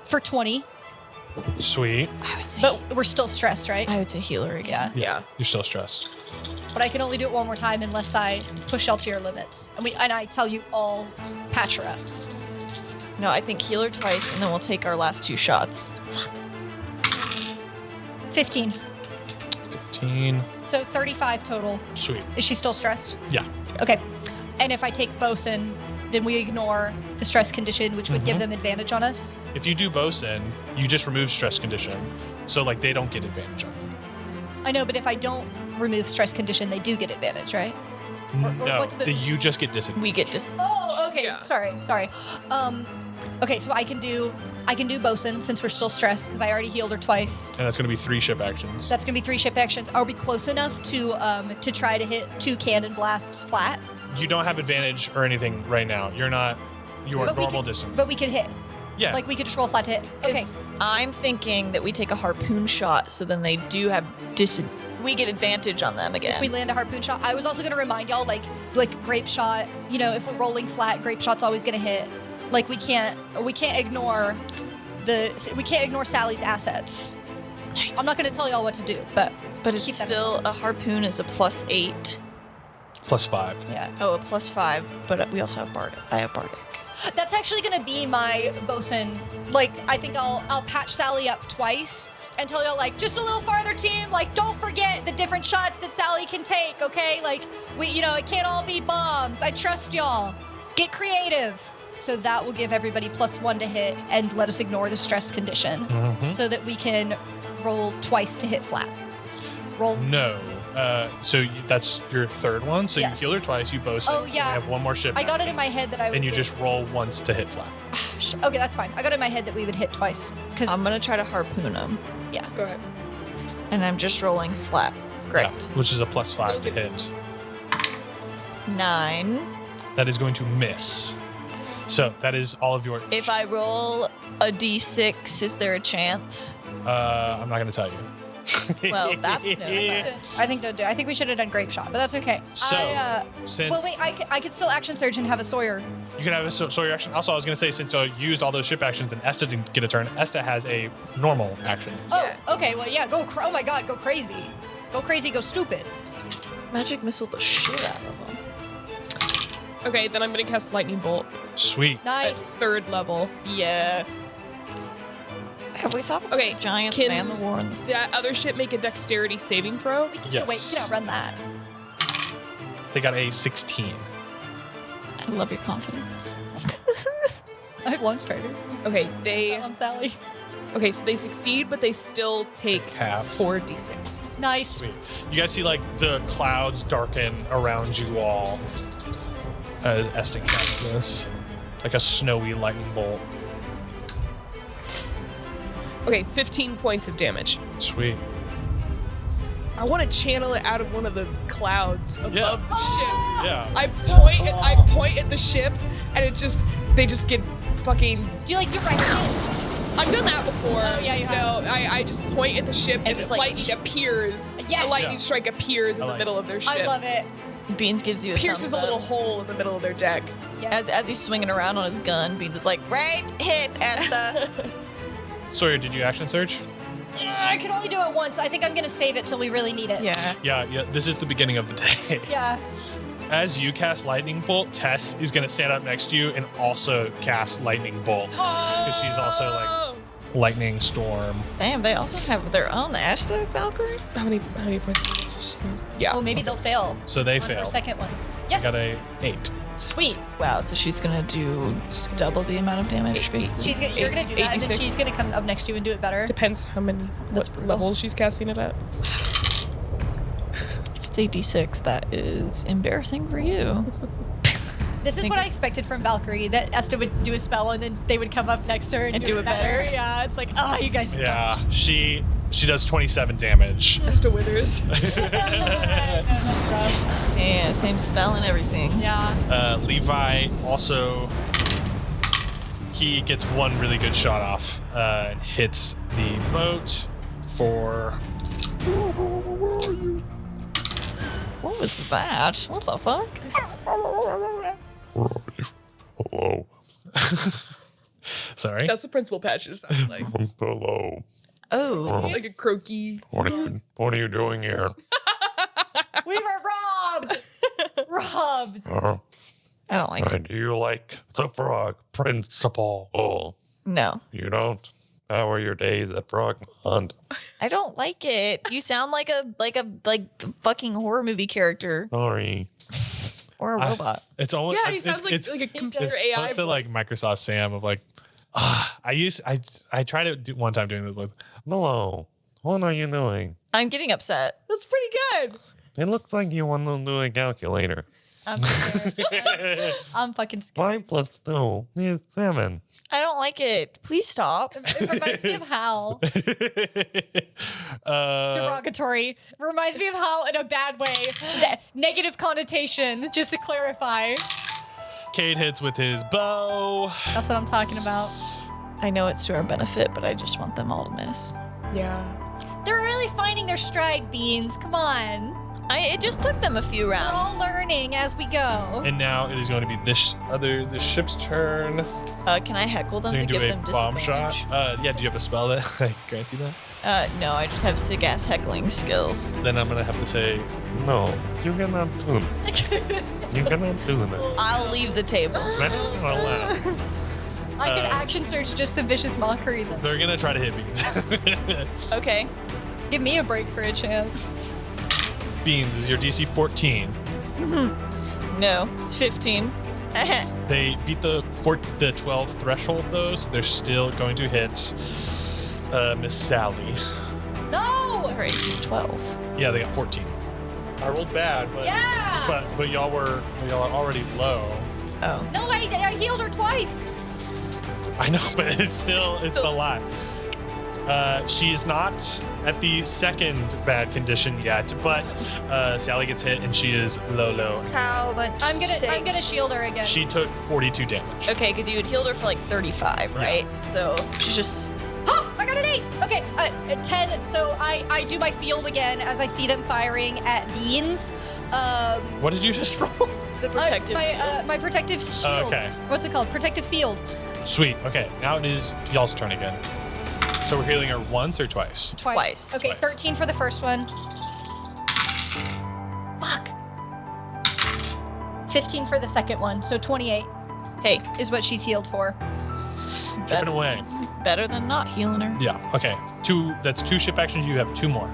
For 20. Sweet. I would say. But we're still stressed, right? I would say healer again. Yeah. Yeah. You're still stressed. But I can only do it one more time unless I push y'all to your limits. And I tell you all, patch her up. No, I think healer twice, and then we'll take our last 2 shots. 15. 15. So 35 total. Sweet. Is she still stressed? Yeah. Okay. And if I take bosun, then we ignore the stress condition, which would give them advantage on us. If you do bosun, you just remove stress condition. So like they don't get advantage on you. I know, but if I don't remove stress condition, they do get advantage, right? Or No, what's the- you just get disadvantage. We get dis. Oh, okay. Yeah. Sorry. Okay, so I can do bosun since we're still stressed because I already healed her twice. And that's going to be 3 ship actions. That's gonna be 3 ship actions. Are we close enough to try to hit 2 cannon blasts flat? You don't have advantage or anything right now. You are But we normal could- distance. But we could hit. Yeah. Like we could just roll flat to hit. Okay. I'm thinking that we take a harpoon shot, so then they do have we get advantage on them again. If we land a harpoon shot, I was also gonna remind y'all like grape shot. You know, if we're rolling flat, grape shot's always gonna hit. Like we can't ignore Sally's assets. I'm not gonna tell y'all what to do, but But keep it's that in still a harpoon is a +8. +5. mind. Yeah. Oh, a +5. But we also have bardic. I have bardic. That's actually gonna be my bosun. Like, I think I'll patch Sally up twice and tell y'all like, just a little farther, team. Like, don't forget the different shots that Sally can take. Okay, like it can't all be bombs. I trust y'all. Get creative. So that will give everybody +1 to hit and let us ignore the stress condition, so that we can roll twice to hit flat. Roll. No. That's your 3rd one. So Yeah. you heal her twice, you bosun. Oh, yeah. You have 1 more ship. I got it in my head that I would. And you get- just roll once to hit flat. Okay, that's fine. I got it in my head that we would hit twice. Cause I'm gonna try to harpoon them, yeah. Go ahead. and I'm just rolling flat. Great. Yeah, which is a +5 to hit. 9. That is going to miss. So that is all of your. If I roll a d6, is there a chance? I'm not going to tell you. Well, that's no. I think don't do. I think we should have done grape shot, but that's okay. So, since Well, wait. I could still action surge and have a Sawyer. you can have a Sawyer action. Also, I was going to say, since you used all those ship actions and Esta didn't get a turn, Esta has a normal action. Oh, okay. Well, yeah. Oh my God. Go crazy. Go crazy. Go stupid. Magic missile the shit out of them. Okay, then I'm gonna cast lightning bolt Sweet. at Nice. 3rd level. Yeah. Have we thought about Okay, giants can man the war in this? that other ship make a dexterity saving throw? We can Yes. wait. We can outrun that. They got a 16. I love your confidence. I have long strider. Okay, they On Sally. okay, so they succeed, but they still take Half. 4d6. Nice. Sweet. You guys see like the clouds darken around you all as Esta casts this, like a snowy lightning bolt. Okay, 15 points of damage. Sweet. I want to channel it out of one of the clouds above Yeah. the ship. Yeah. I point at the ship, and they just get fucking. Do you like direction? I've done that before. Oh, yeah, you have. No, I just point at the ship, and just, just like, lightning appears. Yes. A lightning Yeah. strike appears in I the like middle of their ship. I love it. Beans gives you a Pierces thumbs a up. little hole in the middle of their deck. Yes. As he's swinging around on his gun, Beans is like, right hit, Esta. Sawyer, did you action surge? I can only do it once. I think I'm gonna save it till we really need it. Yeah. Yeah. This is the beginning of the day. Yeah. As you cast lightning bolt, Tess is gonna stand up next to you and also cast lightning bolt because she's also like lightning storm. Damn, they also have their own Esta Valkyrie? How many points? Yeah. Oh, maybe they'll fail. So they on fail. Our second one. Yes. Got a 8. Sweet. Wow, so she's gonna do double the amount of damage, basically. You're gonna do that, and then 86. she's gonna come up next to you and do it better. Depends how many That's what brutal. levels she's casting it at. 8d6. That is embarrassing for you. This is what I expected from Valkyrie, that Esta would do a spell and then they would come up next to her and do it better. Yeah, it's like, oh, you guys suck. Yeah, she does 27 damage. Esta withers. Damn, same spell and everything. Yeah. Levi also, he gets one really good shot off and hits the boat for... What was that? What the fuck? Hello. Sorry. That's what principal patches sound like. Hello. Oh. Like a croaky. What are you doing here? We were robbed! Robbed! I don't like it. Do you like the frog principal? Oh, No. you don't? How are your days at Frog Hunt? I don't like it. You sound like a fucking horror movie character Sorry. or a robot. It's almost Yeah, he sounds like a computer it's AI close to like voice. Microsoft Sam of like, I tried to do one time doing this with, Hello. What are you doing? I'm getting upset. That's pretty good. It looks like you want to do a calculator. I'm scared. I'm fucking scared. 5 plus 2 is 7. I don't like it. Please stop. It reminds me of Hal. Derogatory. Reminds me of Hal in a bad way. Negative connotation, just to clarify. Cade hits with his bow. That's what I'm talking about. I know it's to our benefit, but I just want them all to miss. Yeah. They're really finding their stride, Beans. Come on. It just took them a few We're all rounds. learning as we go. And now it is going to be this ship's turn. Can I heckle them They're to going give to do them a bomb shot. disadvantage? Yeah, do you have a spell that grants you that? No, I just have sick ass heckling skills. Then I'm going to have to say, No, you cannot do that. You cannot do that. I'll leave the table. That's not allowed. I can action search just a vicious mockery them. they're going to try to hit Beans. Okay. Give me a break for a chance. Beans is your DC 14. No, it's 15. They beat the 12 threshold though, so they're still going to hit Miss Sally. No! Sorry, she's 12. Yeah, they got 14. I rolled bad, but Yeah! but y'all are already low. Oh. No, I healed her twice. I know, but it's a lot. She is not at the second bad condition yet, but Sally gets hit and she is low. How much? I'm gonna shield her again. She took 42 damage. Okay, because you had healed her for like 35, right? So she's just. Oh, I got an 8. Okay, 10. So I do my field again as I see them firing at Beans. What did you just roll? The protective. my protective shield. Okay. What's it called? Protective field. Sweet. Okay, now it is y'all's turn again. So we're healing her once or twice? Twice. Okay, Twice. 13 for the first one. Fuck. 15 for the second one. So 28 Hey, is what she's healed for. Chipping away. better than not healing her. Yeah. Okay. That's 2 ship actions. You have 2 more.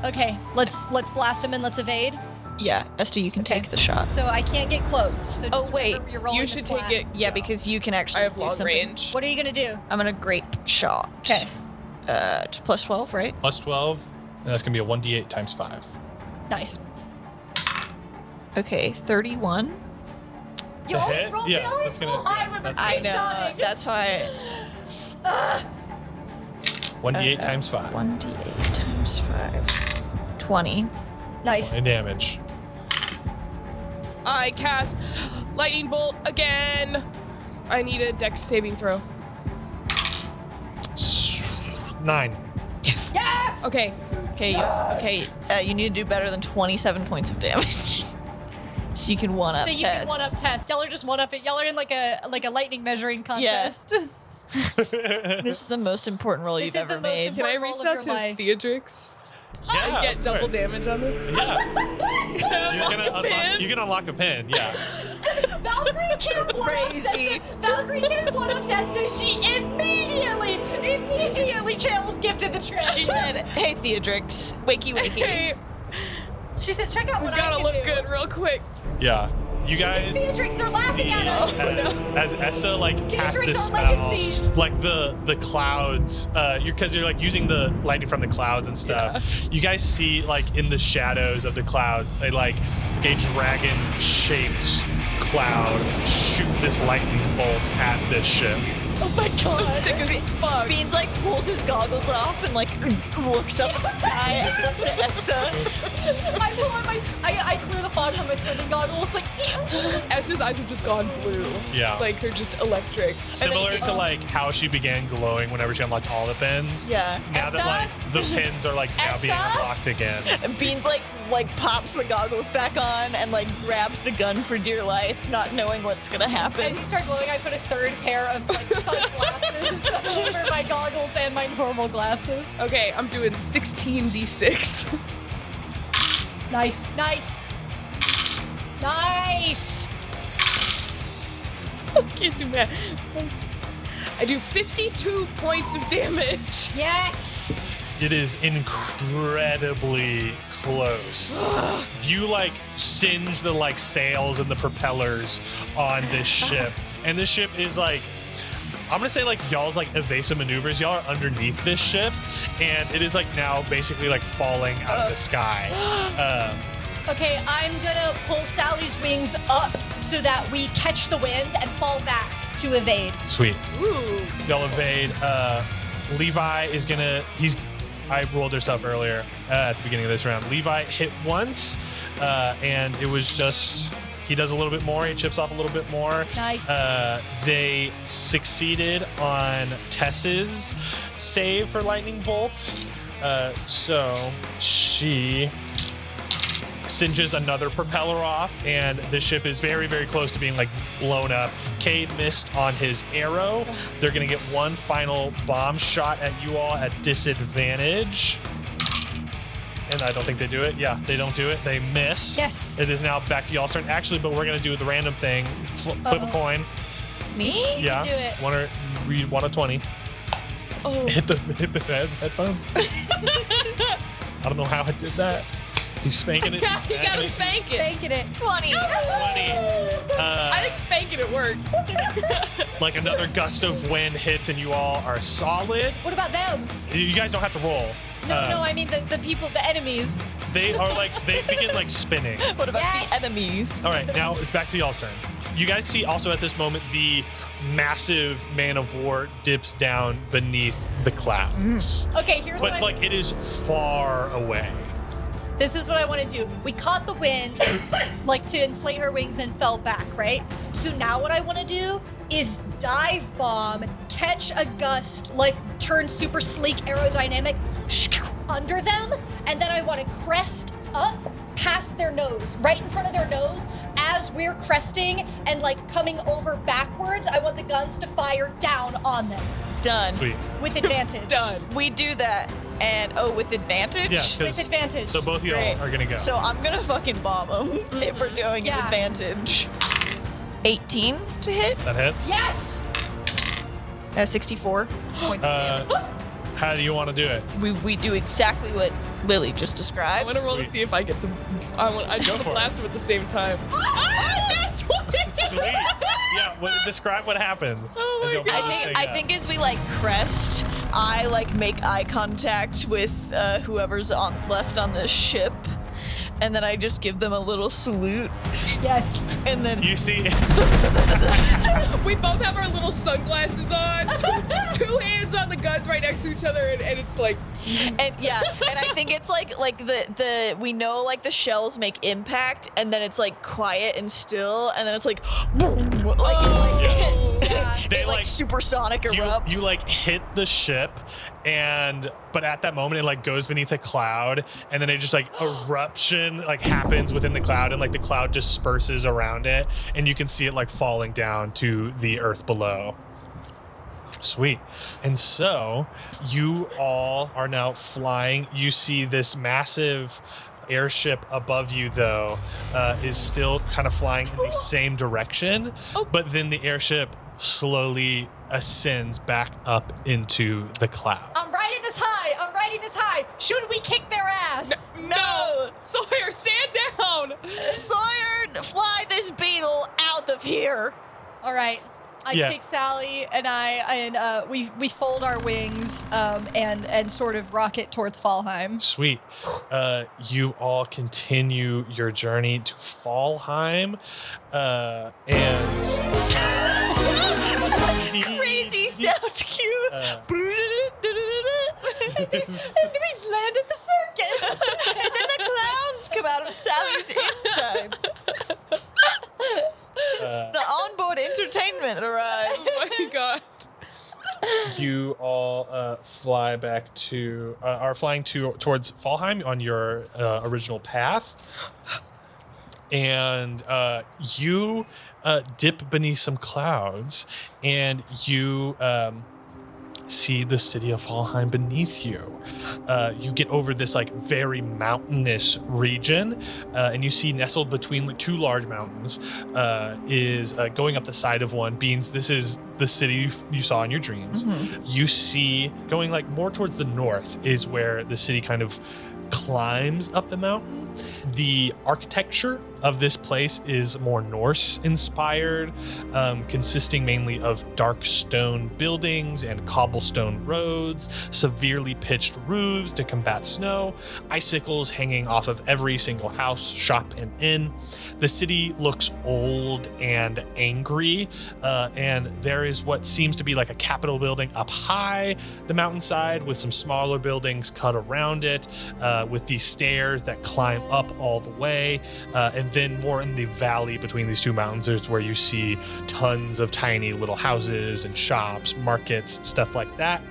Okay, let's blast him and let's evade. Yeah, Esta, you can Okay. take the shot. So I can't get close. So Oh, just wait. remember you're rolling You this should take flat. it. Yeah, because you can actually I have do long something. range. What are you gonna do? I'm gonna grape shot. Okay. Plus 12, right? Plus 12. And that's gonna be a 1d8 times 5. Nice. Okay, 31. You The always hit? roll. Yeah, you always that's gonna- roll high yeah, when that's we're I grape know. shotting. That's why. 1d8 times 5. 1d8 times 5. 20. Nice. 20 damage. I cast lightning bolt again. I need a dex saving throw. 9. Yes. Yes. Okay. Okay, you need to do better than 27 points of damage. So you can one up So you Tess. can one up test. Y'all are just one up it. Y'all are in like a lightning measuring contest. This is the most important roll you've This is the ever most made. Can I What reach role of out your to life? Theatrix Yeah. and get double right. damage on this? Yeah. Unlock a pin? You can unlock a pin. Yeah. Valkyrie can't one up Testa. Valkyrie can't one up Testa. She immediately channels gifted the trip. She said, "Hey, Theatrix, wakey wakey." Hey, She said, check out we've what I gotta can look do. good real quick. Yeah. you guys Beatrix, they're laughing at us. as Esta like casts Beatrix, this our spell, legacy. like the clouds, because you're like using the lightning from the clouds and stuff. You guys see like in the shadows of the clouds, a dragon-shaped cloud shoot this lightning bolt at this ship. Oh my god. Sick as fuck. Beans like pulls his goggles off and like looks up at the sky and looks at Esta. I pull out I clear the fog from my swimming goggles. Like, Esther's eyes have just gone blue. Yeah. Like they're just electric. Similar to like how she began glowing whenever she unlocked all the pins. Yeah. Now that like the pins are like now being Esta? unlocked again. And Beans like pops the goggles back on and like grabs the gun for dear life, not knowing what's gonna happen. as you start glowing, I put a third pair of like sunglasses over my goggles and my normal glasses. Okay, I'm doing 16d6. Nice. Can't do math. I do 52 points of damage. Yes. It is incredibly close. You like singe the like sails and the propellers on this ship, and this ship is like, I'm gonna say like y'all's like evasive maneuvers. Y'all are underneath this ship, and it is like now basically like falling out of the sky. Okay, I'm gonna pull Sally's wings up so that we catch the wind and fall back to evade. Sweet. Ooh. Y'all evade. Levi is gonna. I rolled their stuff earlier at the beginning of this round. Levi hit once, and it was just. He does a little bit more. He chips off a little bit more. Nice. They succeeded on Tess's save for lightning bolts. So she singes another propeller off, and the ship is very, very close to being like blown up. Cade missed on his arrow. They're gonna get one final bomb shot at you all at disadvantage. And I don't think they do it. Yeah, they don't do it. They miss. Yes. It is now back to y'all's turn. Actually, but we're gonna do the random thing. Flip a coin. Me? You Yeah. can do it. Read 1 of 20. Oh. Hit the headphones. I don't know how it did that. He's spanking it. You gotta spank it. Banking it. 20. 20. I think spanking it works. Like another gust of wind hits and you all are solid. What about them? You guys don't have to roll. No, I mean the people, the enemies. They are like, they begin like spinning. What about Yes. the enemies? All right, now it's back to y'all's turn. You guys see also at this moment the massive man of war dips down beneath the clouds. Okay, here's But what like it is far away. This is what I want to do. We caught the wind, like to inflate her wings and fell back, right? So now what I want to do is dive bomb, catch a gust, like turn super sleek aerodynamic under them, and then I want to crest up past their nose, right in front of their nose. As we're cresting and like coming over backwards, I want the guns to fire down on them Done. Sweet. with advantage. Done. We do that. And with advantage? Yeah, With advantage. So both of y'all Great. are gonna go. So I'm gonna fucking bomb them if we're doing Yeah. advantage. 18 to hit. That hits. Yes! 64 points of damage. How do you want to do it? We do exactly what Lily just I described. want to roll to Sweet. see if I get to. I Go want to for it. blast him at the same time. That's Sweet. Yeah. Describe what happens. Oh as my y'all blow God. this thing I up. think as we like crest, I like make eye contact with whoever's left on the ship, and then I just give them a little salute, Yes. and then You see, We both have our little sunglasses on. Two hands on the guns right next to each other, and it's like. and yeah, and I think it's like the we know like the shells make impact, and then it's like quiet and still, and then it's like boom, like Oh. Yeah. they it like supersonic erupts. you like hit the ship, but at that moment it like goes beneath a cloud, and then it just like eruption like happens within the cloud, and like the cloud disperses around it, and you can see it like falling down to the earth below. Sweet. And so you all are now flying. You see this massive airship above you, though, is still kind of flying in the same direction, but then the airship slowly ascends back up into the cloud. I'm riding this high. Should we kick their ass? No! Sawyer, stand down. Sawyer, fly this beetle out of here. All right. I Yeah. take Sally and we fold our wings and sort of rocket towards Fallheim. Sweet. You all continue your journey to Fallheim, and Crazy sound cue. And we land at the circus. And then the clowns come out of Sally's insides. The onboard entertainment arrives. Oh my god. you all fly back to are flying towards Fallheim on your original path, and you dip beneath some clouds, and you see the city of Fallheim beneath you. You get over this like very mountainous region, and you see nestled between the two large mountains is going up the side of one. Beans, this is the city you saw in your dreams. You see going like more towards the north is where the city kind of climbs up the mountain. The architecture of this place is more Norse inspired, consisting mainly of dark stone buildings and cobblestone roads, severely pitched roofs to combat snow, icicles hanging off of every single house, shop, and inn. The city looks old and angry, and there is what seems to be like a capitol building up high the mountainside with some smaller buildings cut around it, with these stairs that climb up all the way, and then more in the valley between these two mountains is where you see tons of tiny little houses and shops, markets, stuff like that.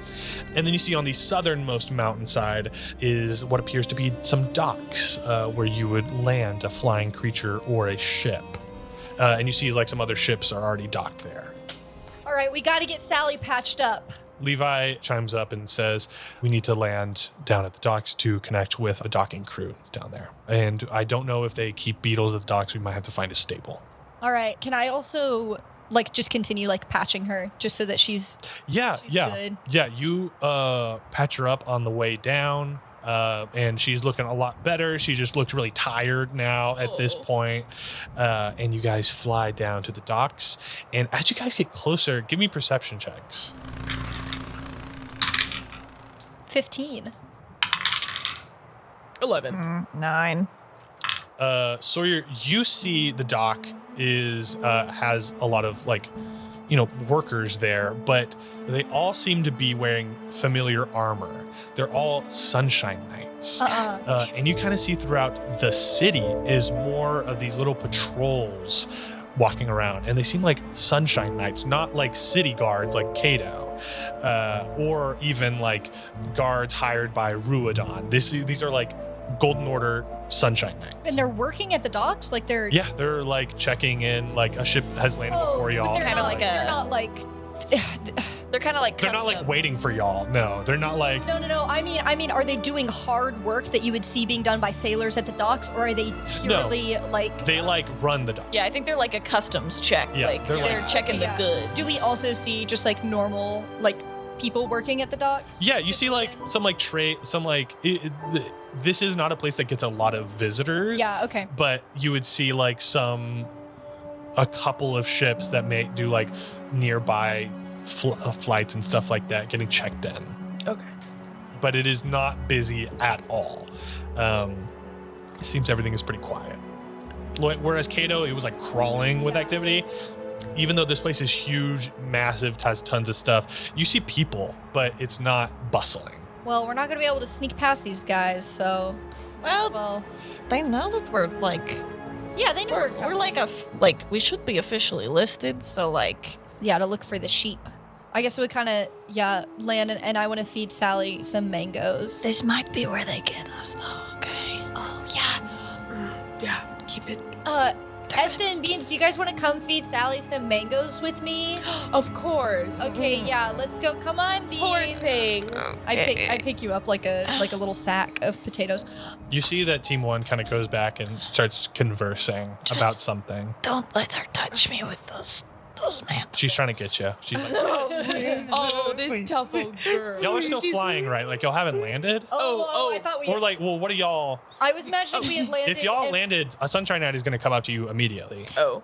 And then you see on the southernmost mountainside is what appears to be some docks where you would land a flying creature or a ship. And you see like some other ships are already docked there. All right, we got to get Sally patched up. Levi chimes up and says, we need to land down at the docks to connect with a docking crew down there. And I don't know if they keep beetles at the docks. We might have to find a stable. All right, can I also like just continue like patching her just so that she's good? Yeah, you patch her up on the way down. And she's looking a lot better. She just looks really tired now at this point. And you guys fly down to the docks. And as you guys get closer, give me perception checks. 15. 11. 9. Sawyer, you see the dock is has a lot of like, workers there, but they all seem to be wearing familiar armor. They're all sunshine knights. And you kind of see throughout the city is more of these little patrols walking around, and they seem like sunshine knights, not like city guards like Cato, or even like guards hired by Ruidon. These are like Golden Order sunshine knights. And they're working at the docks? Like they're... Yeah, they're like checking in, like a ship has landed before y'all. They're Kinda not, like they're not like... They're kind of like They're not like waiting for y'all. No, they're not like... No. I mean, are they doing hard work that you would see being done by sailors at the docks, or are they purely like... They like run the dock. Yeah, I think they're like a customs check. Yeah, like they're they're like- checking Yeah. the goods. Do we also see just like normal like people working at the docks? Yeah, you see like some like this is not a place that gets a lot of visitors. Yeah, okay. But you would see like a couple of ships that may do like nearby flights and stuff like that getting checked in. Okay. But it is not busy at all. It seems everything is pretty quiet. Whereas Cato, it was like crawling with activity. Even though this place is huge, massive, has tons of stuff, you see people, but it's not bustling. Well, we're not going to be able to sneak past these guys, so... Well, they know that we're like... Yeah, they know we're We're like we should be officially listed, so like... Yeah, to look for the sheep. I guess we kind of, land, and I want to feed Sally some mangoes. This might be where they get us, though, okay? Oh, yeah. Yeah, keep it. Esta and Beans, do you guys want to come feed Sally some mangoes with me? Of course. Okay, yeah, let's go. Come on, Beans. Poor thing. I pick you up like a little sack of potatoes. You see that Team 1 kind of goes back and starts conversing about something. Don't let her touch me with those those man. She's trying to get you. She's like, Oh, this tough old girl. y'all are still flying, right? Like y'all haven't landed? Oh. I thought we. Or like, well, what are y'all? I was imagining we had landed. If y'all and- landed, a Sunshine Knight is going to come up to you immediately. Oh.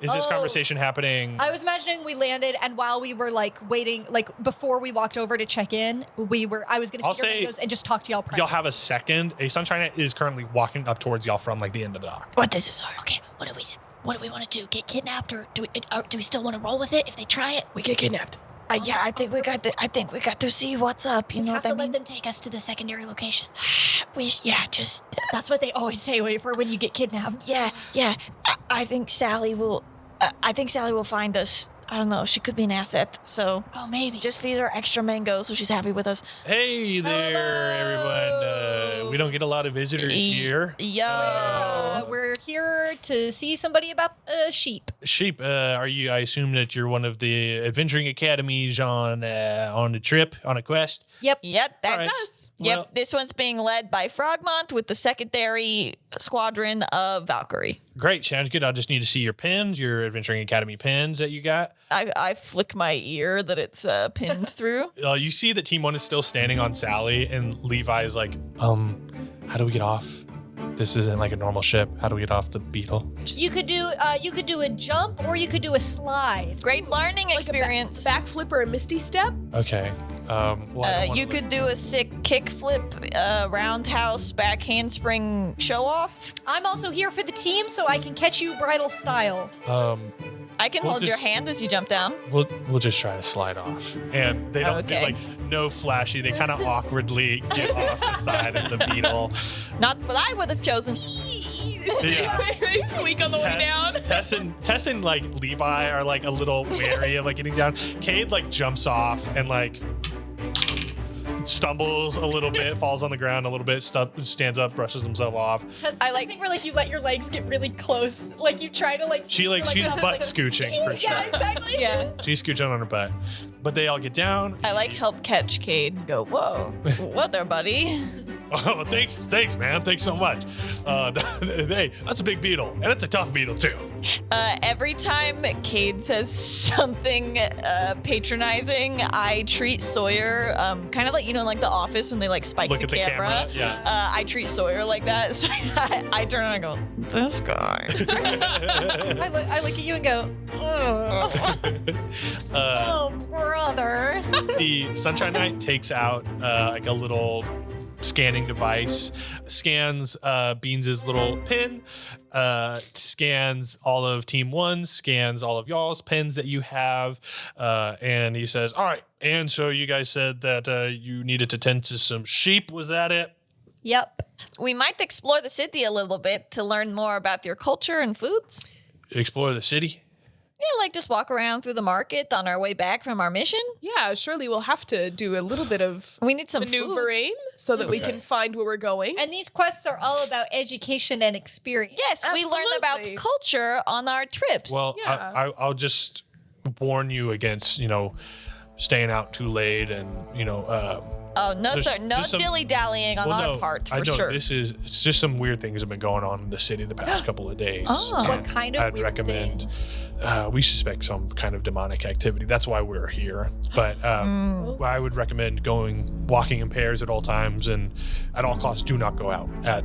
Is this Oh. conversation happening? I was imagining we landed, and while we were like waiting, like before we walked over to check in, I was gonna I'll figure say mangoes and just talk to y'all. Y'all have a second. A Sunshine Knight is currently walking up towards y'all from like the end of the dock. What this is? Okay, what do we want to do? Get kidnapped, or do we still want to roll with it? If they try it, We get kidnapped. yeah, I think we got to see what's up. You know have what to I let mean? them take us to the secondary location. Just That's what they always say for when you get kidnapped. yeah. I think Sally will. I think Sally will find us. I don't know. She could be an asset. So Oh, maybe. just feed her extra mango so she's happy with us. Hey there, everyone. We don't get a lot of visitors here. Yo. We're here to see somebody about sheep. Sheep, are you? I assume that you're one of the adventuring academies on the trip, on a quest. Yep. Yep, that's All right. us. Well- Yep, this one's being led by Frogmont with the secondary squadron of Valkyrie. Great, sounds good. I'll just need to see your pins, your adventuring academy pins that you got. I flick my ear that it's pinned through. You see that Team 1 is still standing on Sally, and Levi is like, how do we get off? This isn't like a normal ship. How do we get off the Beetle? You could do a jump or you could do a slide. Great learning experience. Backflip or a misty step? Okay. Well, I don't wanna You could do a sick kickflip, roundhouse, back handspring show off. I'm also here for the team, so I can catch you bridal style. I can We'll hold your just- hand as you jump down. We'll just try to slide off. And they don't do Okay. like no flashy. They kind of awkwardly get off the side of the Beetle. Not what I would have chosen. Yeah. They squeak on the way down. Tess and like Levi are like a little wary of like getting down. Cade like jumps off and like stumbles a little bit, falls on the ground a little bit, stands up, brushes himself off. I like- think where like you let your legs get really close, like you try to like. She's butt scooching for sure. Yeah, exactly. Yeah. She's scooching on her butt. But they all get down. I like help catch Cade and go, whoa, what there, buddy? Oh, thanks, man. Thanks so much. Hey, that's a big beetle, and it's a tough beetle too. Every time Cade says something patronizing, I treat Sawyer kind of like, like The Office when they like spike Look the at the camera, yeah. I treat Sawyer like that. So I turn around and go, this guy. I look at you and go, oh, brother. The Sunshine Knight takes out like a little scanning device, scans Beans' little pin, scans all of Team 1, scans all of y'all's pins that you have, and he says, all right, and so you guys said that you needed to tend to some sheep. Was that it? Yep. We might explore the city a little bit to learn more about your culture and foods. Explore the city? Yeah, like just walk around through the market on our way back from our mission. Yeah, surely we'll have to do a little bit of We need some food. maneuvering so that we can find where we're going. And these quests are all about education and experience. Yes, we learn about Absolutely. culture on our trips. Well, Yeah. I'll just warn you against, staying out too late and, oh, no, there's sir. No just some- dilly-dallying on our part, for I know sure. it's just some weird things have been going on in the city the past couple of days. Oh. What and kind of I'd weird recommend. things? We suspect some kind of demonic activity. That's why we're here. But I would recommend walking in pairs at all times, and at all costs, do not go out at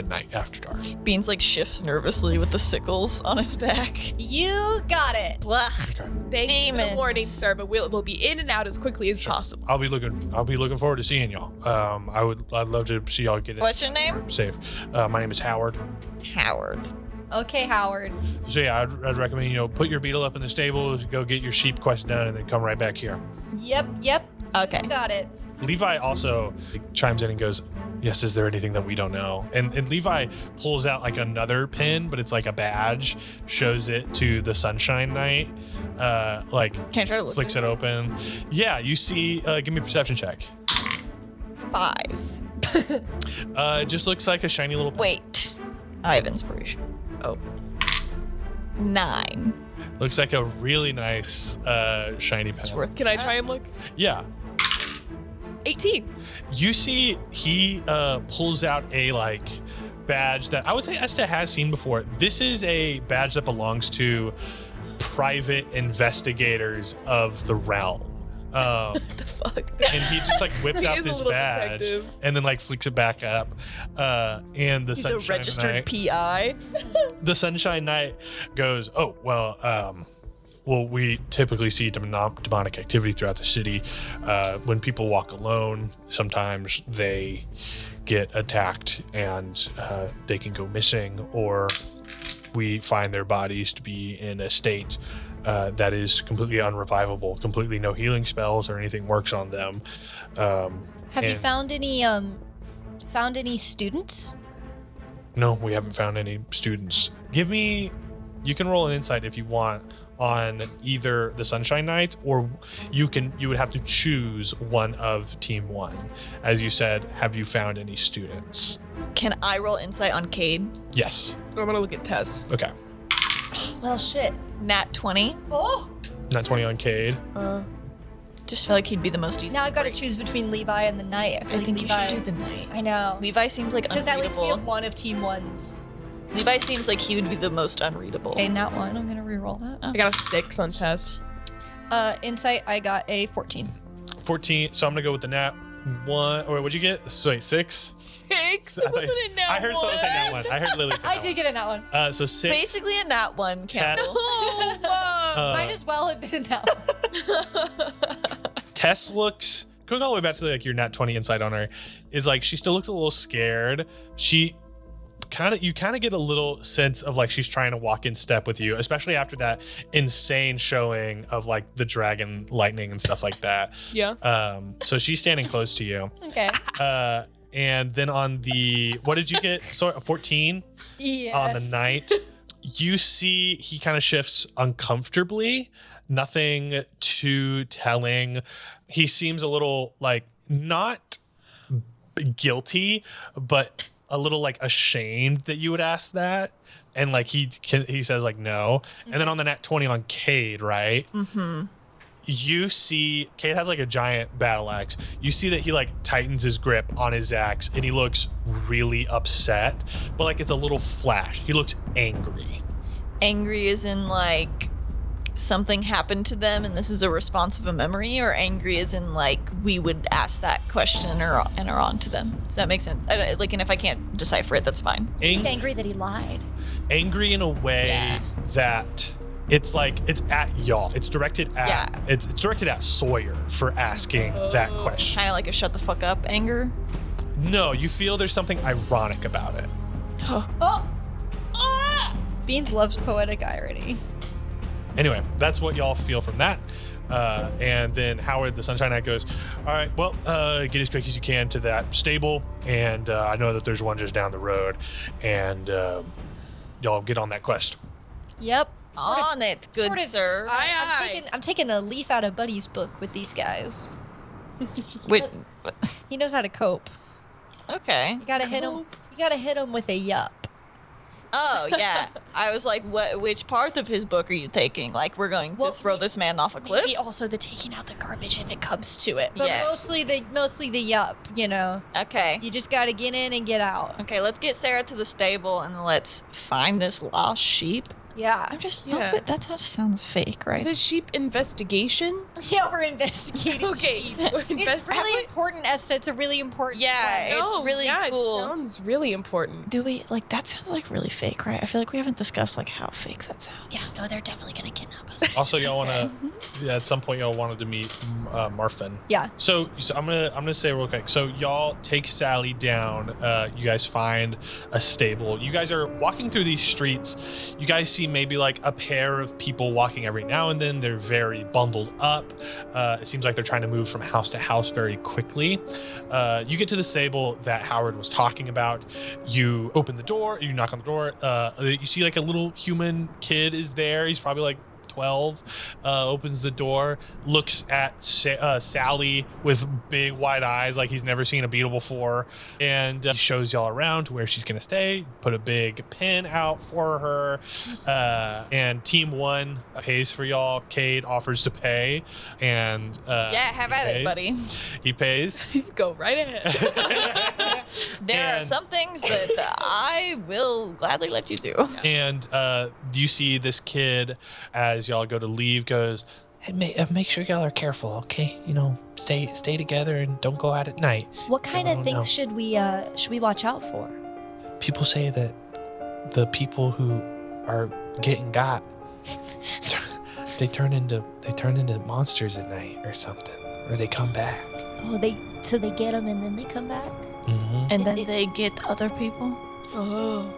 night after dark. Beans like shifts nervously with the sickles on his back. You got it. Blah. Thank you for the Demons. warning, sir, but we'll be in and out as quickly as possible. I'll be looking forward to seeing y'all. I'd love to see y'all get What's your name? safe. My name is Howard. Howard. Okay, Howard. So yeah, I'd recommend put your beetle up in the stables, go get your sheep quest done, and then come right back here. Yep. Okay. You got it. Levi also chimes in and goes, yes, is there anything that we don't know? And Levi pulls out like another pin, but it's like a badge, shows it to the Sunshine Knight, Can I try to look flicks it open. Yeah, you see, give me a perception check. 5. It just looks like a shiny little Wait. I have inspiration. Oh. 9. looks like a really nice shiny pen. Can I try and look? Yeah. 18. You see he pulls out a badge that I would say Esta has seen before. This is a badge that belongs to private investigators of the realm. The fuck? And he just like whips He out is a this little badge detective. and then like flicks it back up. And the He's a Sunshine registered Knight, PI. the Sunshine Knight goes, "Oh well, we typically see demonic activity throughout the city. When people walk alone, sometimes they get attacked and they can go missing, or we find their bodies to be in a state that is completely unrevivable, completely no healing spells or anything works on them." Have you found any students? No, we haven't found any students. You can roll an insight if you want on either the Sunshine Knights, or you would have to choose one of Team 1. As you said, have you found any students? Can I roll insight on Cade? Yes. I'm gonna look at Tess. Okay. Well, shit. Nat 20. Oh, Not 20 on Cade. Just feel like he'd be the most easy. now I gotta choose between Levi and the knight. I think you Levi, should do the knight. I know. Levi seems like Because at least we unreadable. have one of Team 1's. Levi seems like he would be the most unreadable. Okay, not one. I'm gonna re-roll that. I got a 6 on Tess. Insight, I got a 14. 14. So I'm gonna go with the nat 1. Or what'd you get? So wait, 6. 6? I It wasn't a nat I heard someone say nat 1. I heard Lily say I nat did get a nat one. 1. So 6. Basically a nat 1 Tess, count. Oh, wow. Might as well have been a nat one. Tess looks, going all the way back to like your nat 20 insight on her, is like she still looks a little scared. You kind of get a little sense of like she's trying to walk in step with you, especially after that insane showing of like the dragon lightning and stuff like that. Yeah. So she's standing close to you. Okay. And then on the, what did you get? So 14 Yes. on the night. You see he kind of shifts uncomfortably. Nothing too telling. He seems a little like not guilty, but a little like ashamed that you would ask that. And like he says like no. And then on the nat 20 on Cade, right? Mm-hmm. You see Cade has like a giant battle axe. You see that he like tightens his grip on his axe and he looks really upset, but like it's a little flash. He looks angry. Angry as in like something happened to them and this is a response of a memory, or angry as in like we would ask that question and are on to them. Does that make sense? Like, and if I can't decipher it, that's fine. He's angry that he lied. Angry in a way that it's like it's at y'all. It's directed at it's directed at Sawyer for asking that question. Kind of like a shut the fuck up anger. No, you feel there's something ironic about it. Oh! Ah! Beans loves poetic irony. Anyway, that's what y'all feel from that. And then Howard, the Sunshine Knight, goes, all right, well, get as quick as you can to that stable. And I know that there's one just down the road. And y'all get on that quest. Yep. On it, good sort of- sir. I'm taking a leaf out of Buddy's book with these guys. Wait, He knows how to cope. okay. You gotta hit him. You gotta hit him with a yup. Oh yeah. I was like, which part of his book are you taking? Like, we're going Well, to throw this man off a cliff? Maybe also the taking out the garbage if it comes to it. But Yeah. mostly the yup. You know. Okay. You just gotta get in and get out. Okay, let's get Sarah to the stable and let's find this lost sheep. Yeah. I'm just Yeah. that just sounds fake, right? Is it sheep investigation? Yeah, we're investigating. Okay. sheep. We're It's really important, Esta. It's a really important. Yeah, quest. it's really cool. It sounds really important. Do we like that sounds like really fake, right? I feel like we haven't discussed like how fake that sounds. Yeah. No, they're definitely gonna kidnap us. Also, y'all want to, at some point, y'all wanted to meet Marfin. Yeah. So I'm gonna say real quick. So y'all take Sally down. You guys find a stable. You guys are walking through these streets. You guys see maybe like a pair of people walking every now and then. They're very bundled up. It seems like they're trying to move from house to house very quickly. You get to the stable that Howard was talking about. You open the door. You knock on the door. You see like a little human kid is there. He's probably like 12, opens the door, looks at Sally with big wide eyes like he's never seen a beetle before, and he shows y'all around to where she's gonna stay, put a big pin out for her, and Team 1 pays for y'all. Cade offers to pay, and Yeah, have at it, buddy. He pays. Go right ahead. There are And- some things that I will gladly let you do. And you see this kid as y'all go to leave goes, Hey, make sure y'all are careful, okay? Stay together and don't go out at night. What kind of Oh, things no. should we watch out for? People say that the people who are getting got, they turn into monsters at night or something, or they come back. Oh, they get them and then they come back. Mm-hmm. And then they get other people. Oh.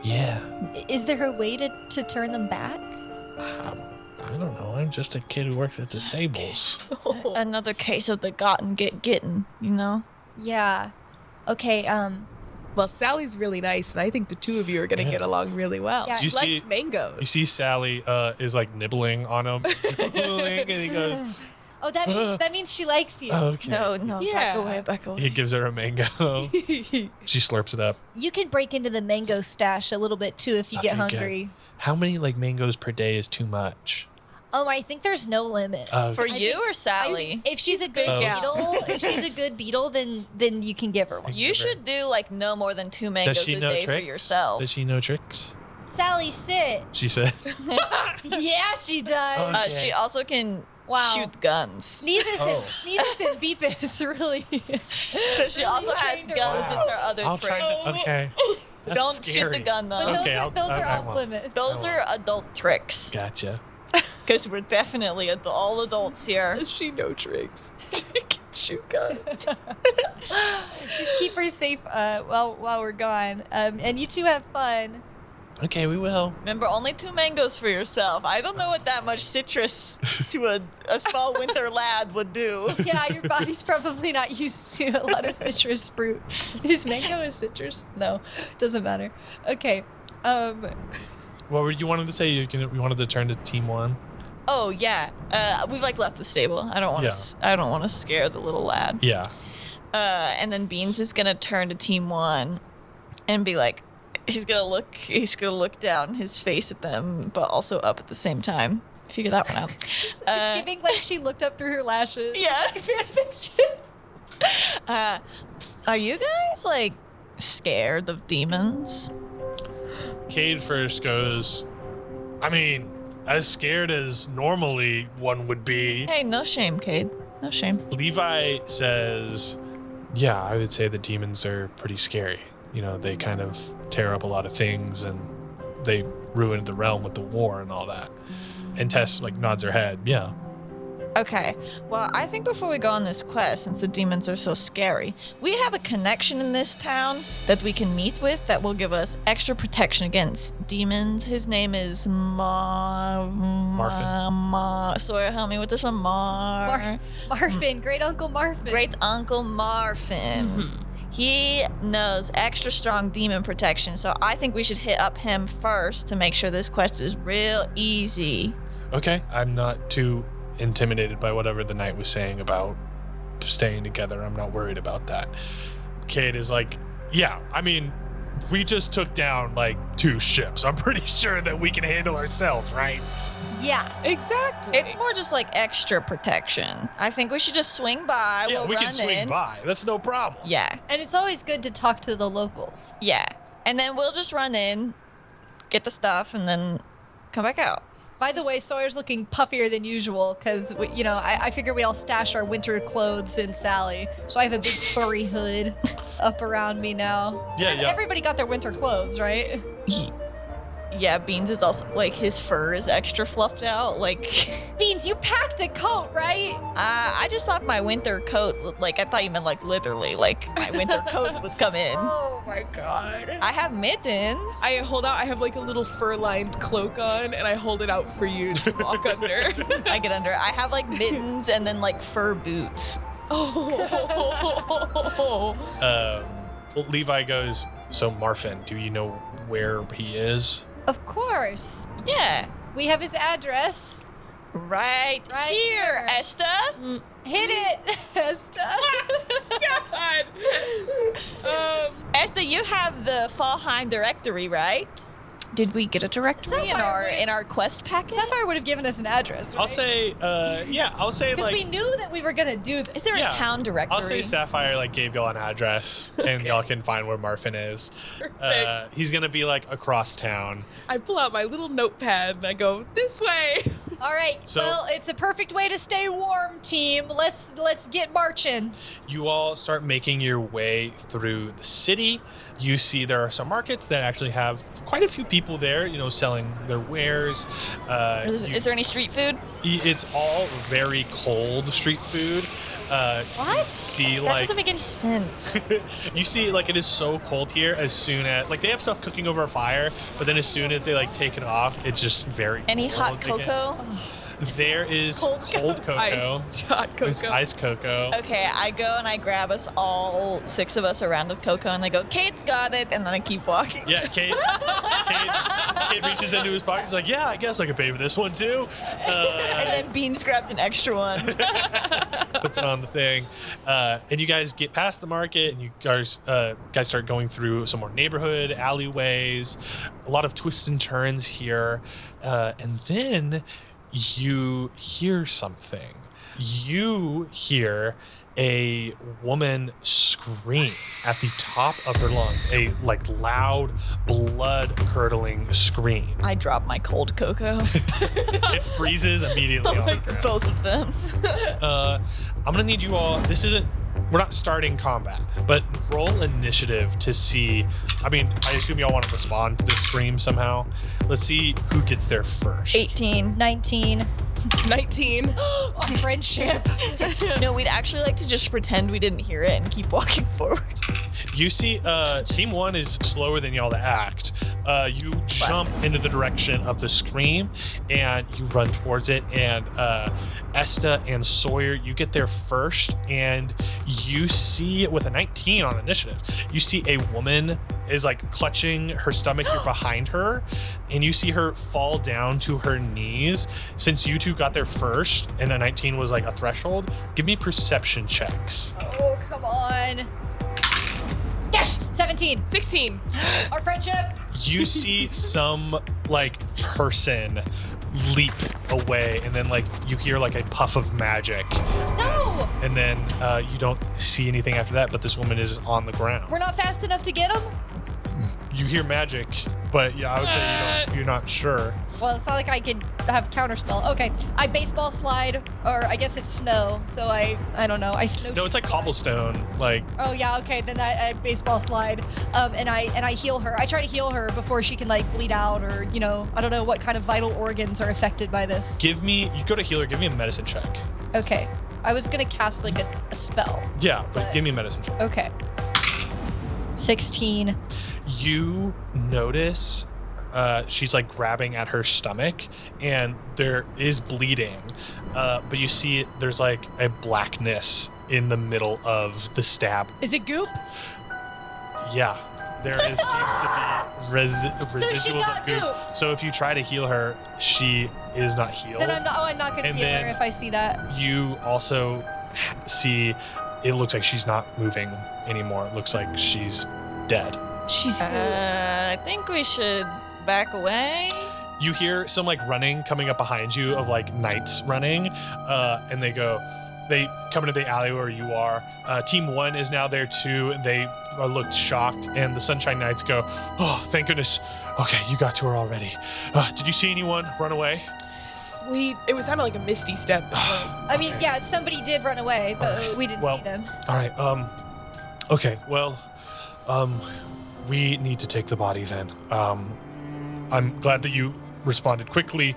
Yeah. Is there a way to turn them back? I don't know. I'm just a kid who works at the stables. Another case of the gotten getting, you know? Yeah. Okay. Well, Sally's really nice, and I think the two of you are going to get along really well. Yeah. She You likes see- mangoes. you see Sally is like nibbling on him. And he goes, Oh, that means she likes you. okay. No, Yeah. back away. He gives her a mango. She slurps it up. You can break into the mango stash a little bit too if you get Okay, good. hungry. How many mangoes per day is too much? I think there's no limit. For I you think- or Sally? If she's a good gal. beetle, then you can give her one. You should do like no more than 2 mangoes Does she a know day tricks? for yourself. Does she know tricks? Sally, sit. She said, Yeah, she does. She also can Wow. shoot guns. Sneezes and Beepus, really. She also has trained her guns well. as her other I'll trick. try. Okay. That's Don't shoot scary. the gun But though. Okay, those are I off won't. limits. Those are adult tricks. Gotcha. Because we're definitely all adults here. Does she know tricks? She can shoot guns. Just keep her safe while we're gone. And you two have fun. Okay, we will. Remember, only 2 mangoes for yourself. I don't know what that much citrus to a small winter lad would do. Yeah, your body's probably not used to a lot of citrus fruit. Is mango a citrus? No, doesn't matter. Okay. what were you wanted to say? You wanted to turn to team 1? Oh yeah, we've like left the stable. I don't want to. I don't want to scare the little lad. Yeah. And then Beans is gonna turn to team 1, and be like, he's gonna look down his face at them, but also up at the same time. Figure that one out. Giving like she looked up through her lashes. Yeah. Fan fiction. Are you guys like scared of demons? Cade first goes, I mean, as scared as normally one would be. Hey, no shame, Cade. No shame. Levi says, yeah, I would say the demons are pretty scary. They kind of tear up a lot of things and they ruined the realm with the war and all that. And Tess nods her head. Yeah. Okay. Well, I think before we go on this quest, since the demons are so scary, we have a connection in this town that we can meet with that will give us extra protection against demons. His name is Marfin. Sawyer, help me with this one. Marfin, Great Uncle Marfin. Great Uncle Marfin. He knows extra strong demon protection, so I think we should hit up him first to make sure this quest is real easy. Okay. I'm not too intimidated by whatever the knight was saying about staying together. I'm not worried about that. Cade is like, yeah, I mean, we just took down 2 ships. I'm pretty sure that we can handle ourselves, right? Yeah. Exactly. It's more just extra protection. I think we should just swing by. Yeah, we'll we run can swing in. by. That's no problem. Yeah, And it's always good to talk to the locals. yeah. And then we'll just run in, get the stuff, and then come back out. By the way, Sawyer's looking puffier than usual because, I figure we all stash our winter clothes in Sally. So I have a big furry hood up around me now. Yeah, yeah. Everybody got their winter clothes, right? Yeah, Beans is also his fur is extra fluffed out. Beans, you packed a coat, right? I just thought my winter coat, I thought you meant literally, my winter coat would come in. Oh my god. I have mittens. I hold out. I have a little fur-lined cloak on, and I hold it out for you to walk under. I get under. I have mittens and then fur boots. Oh. Levi goes, so Marfin, do you know where he is? Of course. Yeah, We have his address. right Right here, here. Esta. Hit it, Esta. God. Esta, you have the Fallheim directory, right? Did we get a directory in our quest packet? Sapphire would have given us an address, right? I'll say, I'll say Because like. we knew that we were going to do this. Is there a town directory? I'll say Sapphire like gave y'all an address, and y'all can find where Marfin is. He's gonna be like across town. I pull out my little notepad and I go, this way. All right. So- well, it's a perfect way to stay warm, team. Let's get marching. You all start making your way through the city. You see there are some markets that actually have quite a few people there, selling their wares. Is there any street food? It's all very cold street food. What? See, That like doesn't make any sense. you see, like it is so cold here. As soon as they have stuff cooking over a fire, but then as soon as they take it off, it's just very Any cold hot again. cocoa? There is cold cocoa. Iced hot There's cocoa. iced cocoa. Okay, I go and I grab us all 6 of us a round of cocoa, and they go, Kate's got it, and then I keep walking. Yeah, Kate reaches into his pocket. He's like, yeah, I guess I could pay for this one too. And then Beans grabs an extra one. Puts it on the thing. And you guys get past the market, and you guys start going through some more neighborhood alleyways, a lot of twists and turns here. And then you hear something. You hear a woman scream at the top of her lungs, a loud, blood-curdling scream. I drop my cold cocoa. It freezes immediately on the ground. Both of them. I'm gonna need you all. We're not starting combat, but roll initiative to see. I assume y'all want to respond to the scream somehow. Let's see who gets there first. 18. 19. 19. Our friendship. No, we'd actually like to just pretend we didn't hear it and keep walking forward. You see, Team 1 is slower than y'all to act. You jump into the direction of the scream, and you run towards it. And Esta and Sawyer, you get there first, and you see, with a 19 on initiative, you see a woman is clutching her stomach. You're behind her, and you see her fall down to her knees. Since you two got there first, and a 19 was a threshold, give me perception checks. Oh, come on. Yes! 17. 16. Our friendship. You see some person leap away, and then you hear a puff of magic. No! And then you don't see anything after that, but this woman is on the ground. We're not fast enough to get him? You hear magic, but yeah, I would say you're not sure. Well, it's not like I could have counterspell. Okay, I baseball slide, or I guess it's snow, so I don't know. I snow. No, it's cobblestone. Oh yeah, okay. Then I baseball slide, and I heal her. I try to heal her before she can bleed out, or I don't know what kind of vital organs are affected by this. You go to healer. Give me a medicine check. Okay, I was gonna cast a spell. Yeah, but give me a medicine check. Okay. 16. You notice she's grabbing at her stomach, and there is bleeding, but you see there's a blackness in the middle of the stab. Is it goop? Yeah, seems to be residuals got of goop. gooped. So if you try to heal her, she is not healed. Then I'm not gonna And heal her then- if I see that. You also see it looks like she's not moving anymore. It looks like she's dead. She's I think we should back away. You hear some running coming up behind you of knights running, and they come into the alley where you are. Team 1 is now there too. They looked shocked, and the Sunshine Knights go, "Oh, thank goodness. Okay, you got to her already. Did you see anyone run away?" It was kind of like a misty step. I mean, yeah, somebody did run away, but we didn't see them. All right. Okay. Well, we need to take the body then. I'm glad that you responded quickly.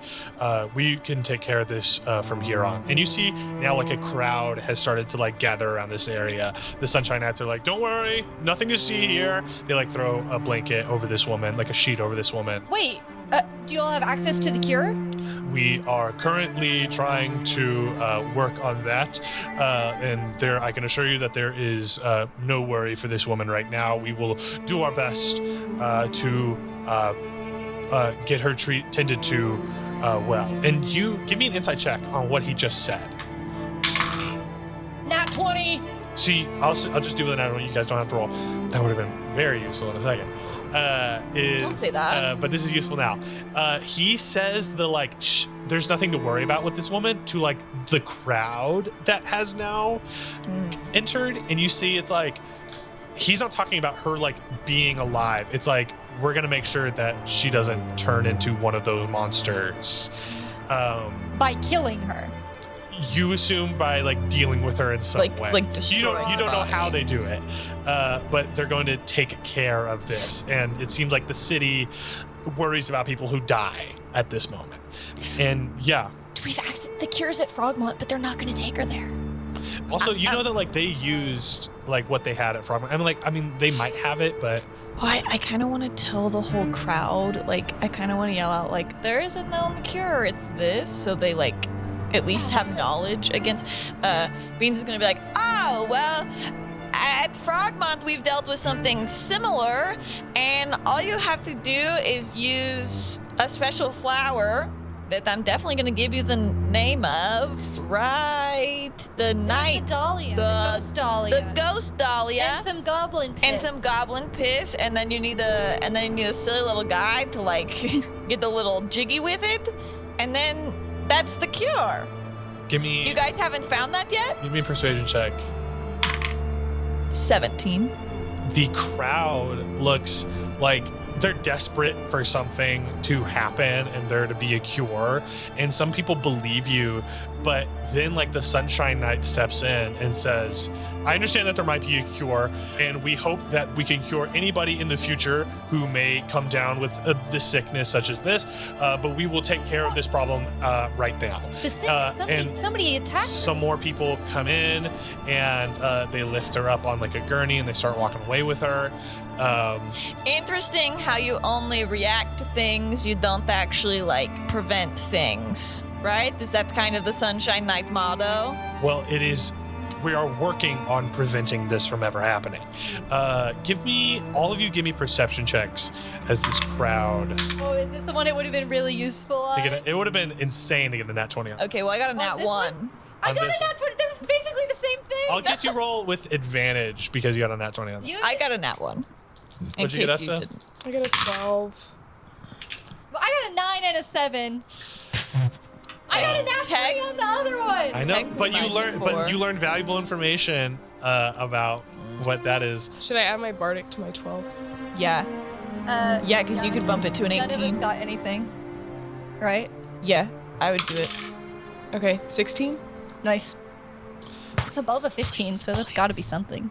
We can take care of this from here on. And you see now a crowd has started to gather around this area. The Sunshine Knights are don't worry, nothing to see here. They throw a blanket over this woman, a sheet over this woman. Wait, do you all have access to the cure? We are currently trying to work on that, and I can assure you that there is no worry for this woman right now. We will do our best to get her tended to well. And you give me an insight check on what he just said. Nat 20. See, I'll just do with an one. You guys don't have to roll. That would have been very useful in a second. Don't say that. But this is useful now. He says there's nothing to worry about with this woman to like the crowd that has now entered, and you see it's like he's not talking about her like being alive. It's like we're gonna make sure that she doesn't turn into one of those monsters. By killing her. You assume by like dealing with her in some way. Like you don't destroying know her how body. they do it, but they're going to take care of this. And it seems like the city worries about people who die at this moment. And yeah. The cure's at Frogmont, but they're not going to take her there. Also, you know that like they used like what they had at Frogmont. I mean, they might have it, but Well, I kind of want to tell the whole crowd, like, I kind of want to yell out, like, there isn't no cure, it's this. So they, like, at least have knowledge against. Beans is going to be like, oh, well, at Frogmont, we've dealt with something similar, and all you have to do is use a special flower that I'm definitely going to give you the name of, right? The night. The Dahlia. the- The Ghost Dahlia. The ghost dahlia. And some goblin piss. And some goblin piss, and then you need a silly little guy to like get the little jiggy with it, and then that's the cure. give me You guys haven't found that yet? a persuasion check. 17. The crowd looks like they're desperate for something to happen and there to be a cure. And some people believe you, but then like the Sunshine Knight steps in and says, I understand that there might be a cure, and we hope that we can cure anybody in the future who may come down with this sickness such as this, but we will take care of this problem right now. The sickness, somebody attacked her. Some more people come in and they lift her up on like a gurney and they start walking away with her. Interesting how you only react to things, you don't actually like prevent things, right? Is that kind of the Sunshine Knight motto? Well, it is. We are working on preventing this from ever happening. Give me perception checks as this crowd. Oh, is this the one it would have been really useful on? It would have been insane to get a nat 20 on. Okay, well, I got a nat this 1. I On got this a nat 20. This is basically the same thing. I'll get you roll with advantage because you got a nat 20 on that. I got a nat 1. What'd you get, Esta? didn't. I got a 12. Well, I got a 9 and a 7. I got a nat 20 on the other one. I know, but you Technically learned valuable information about what that is. Should I add my bardic to my 12? Yeah. Yeah, 'cause you could bump it to an None of 18. us got anything. Right? Yeah, I would do it. Okay, 16? Nice. It's above a 15, so that's got to be something.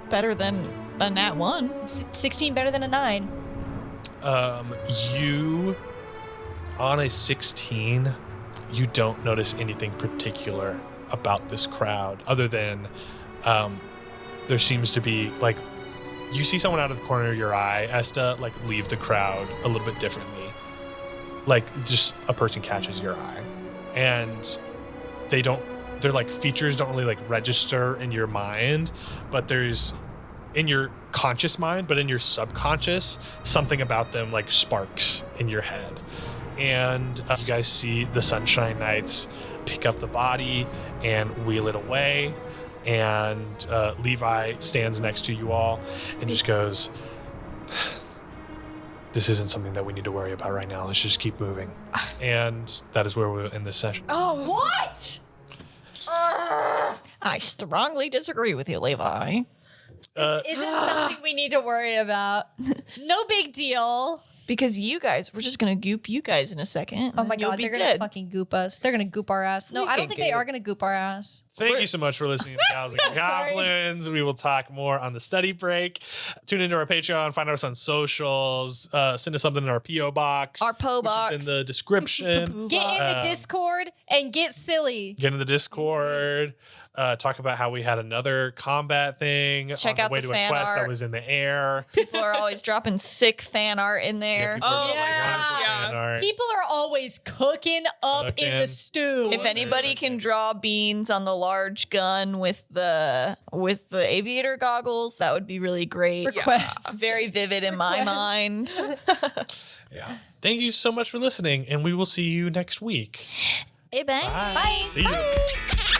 Better than a nat 1. 16 better than a 9. You on a 16, you don't notice anything particular about this crowd other than there seems to be like you see someone out of the corner of your eye, Esta, like leave the crowd a little bit differently. Like just a person catches your eye and their like features don't really like register in your mind, but there's in your conscious mind, but in your subconscious, something about them like sparks in your head. And you guys see the Sunshine Knights pick up the body and wheel it away. And Levi stands next to you all and just goes, this isn't something that we need to worry about right now. Let's just keep moving. And that is where we'll end this session. Oh, what? I strongly disagree with you, Levi. This isn't something we need to worry about. No big deal. Because you guys, we're just gonna goop you guys in a second. Oh my and you'll god, be they're gonna dead. fucking goop us. They're gonna goop our ass. No, We I don't can think they goop. are gonna goop our ass. Thank you so much for listening to Gals and Goblins. We will talk more on the study break. Tune into our Patreon, find us on socials, send us something in our P.O. box. Our P.O. which is box. in the description. Get in the Discord and get silly. Get in the Discord. Talk about how we had another combat thing. Check on out the way the to a fan quest that art. was in the air. People are always dropping sick fan art in there. people are Oh doing my wonderful God. fan art. People are always cooking up in Cooking. the stew. If anybody can draw beans on the large gun with the aviator goggles, that would be really great. Request. Very vivid in my mind. Yeah. Thank you so much for listening, and we will see you next week. Hey, bang. Bye. See you.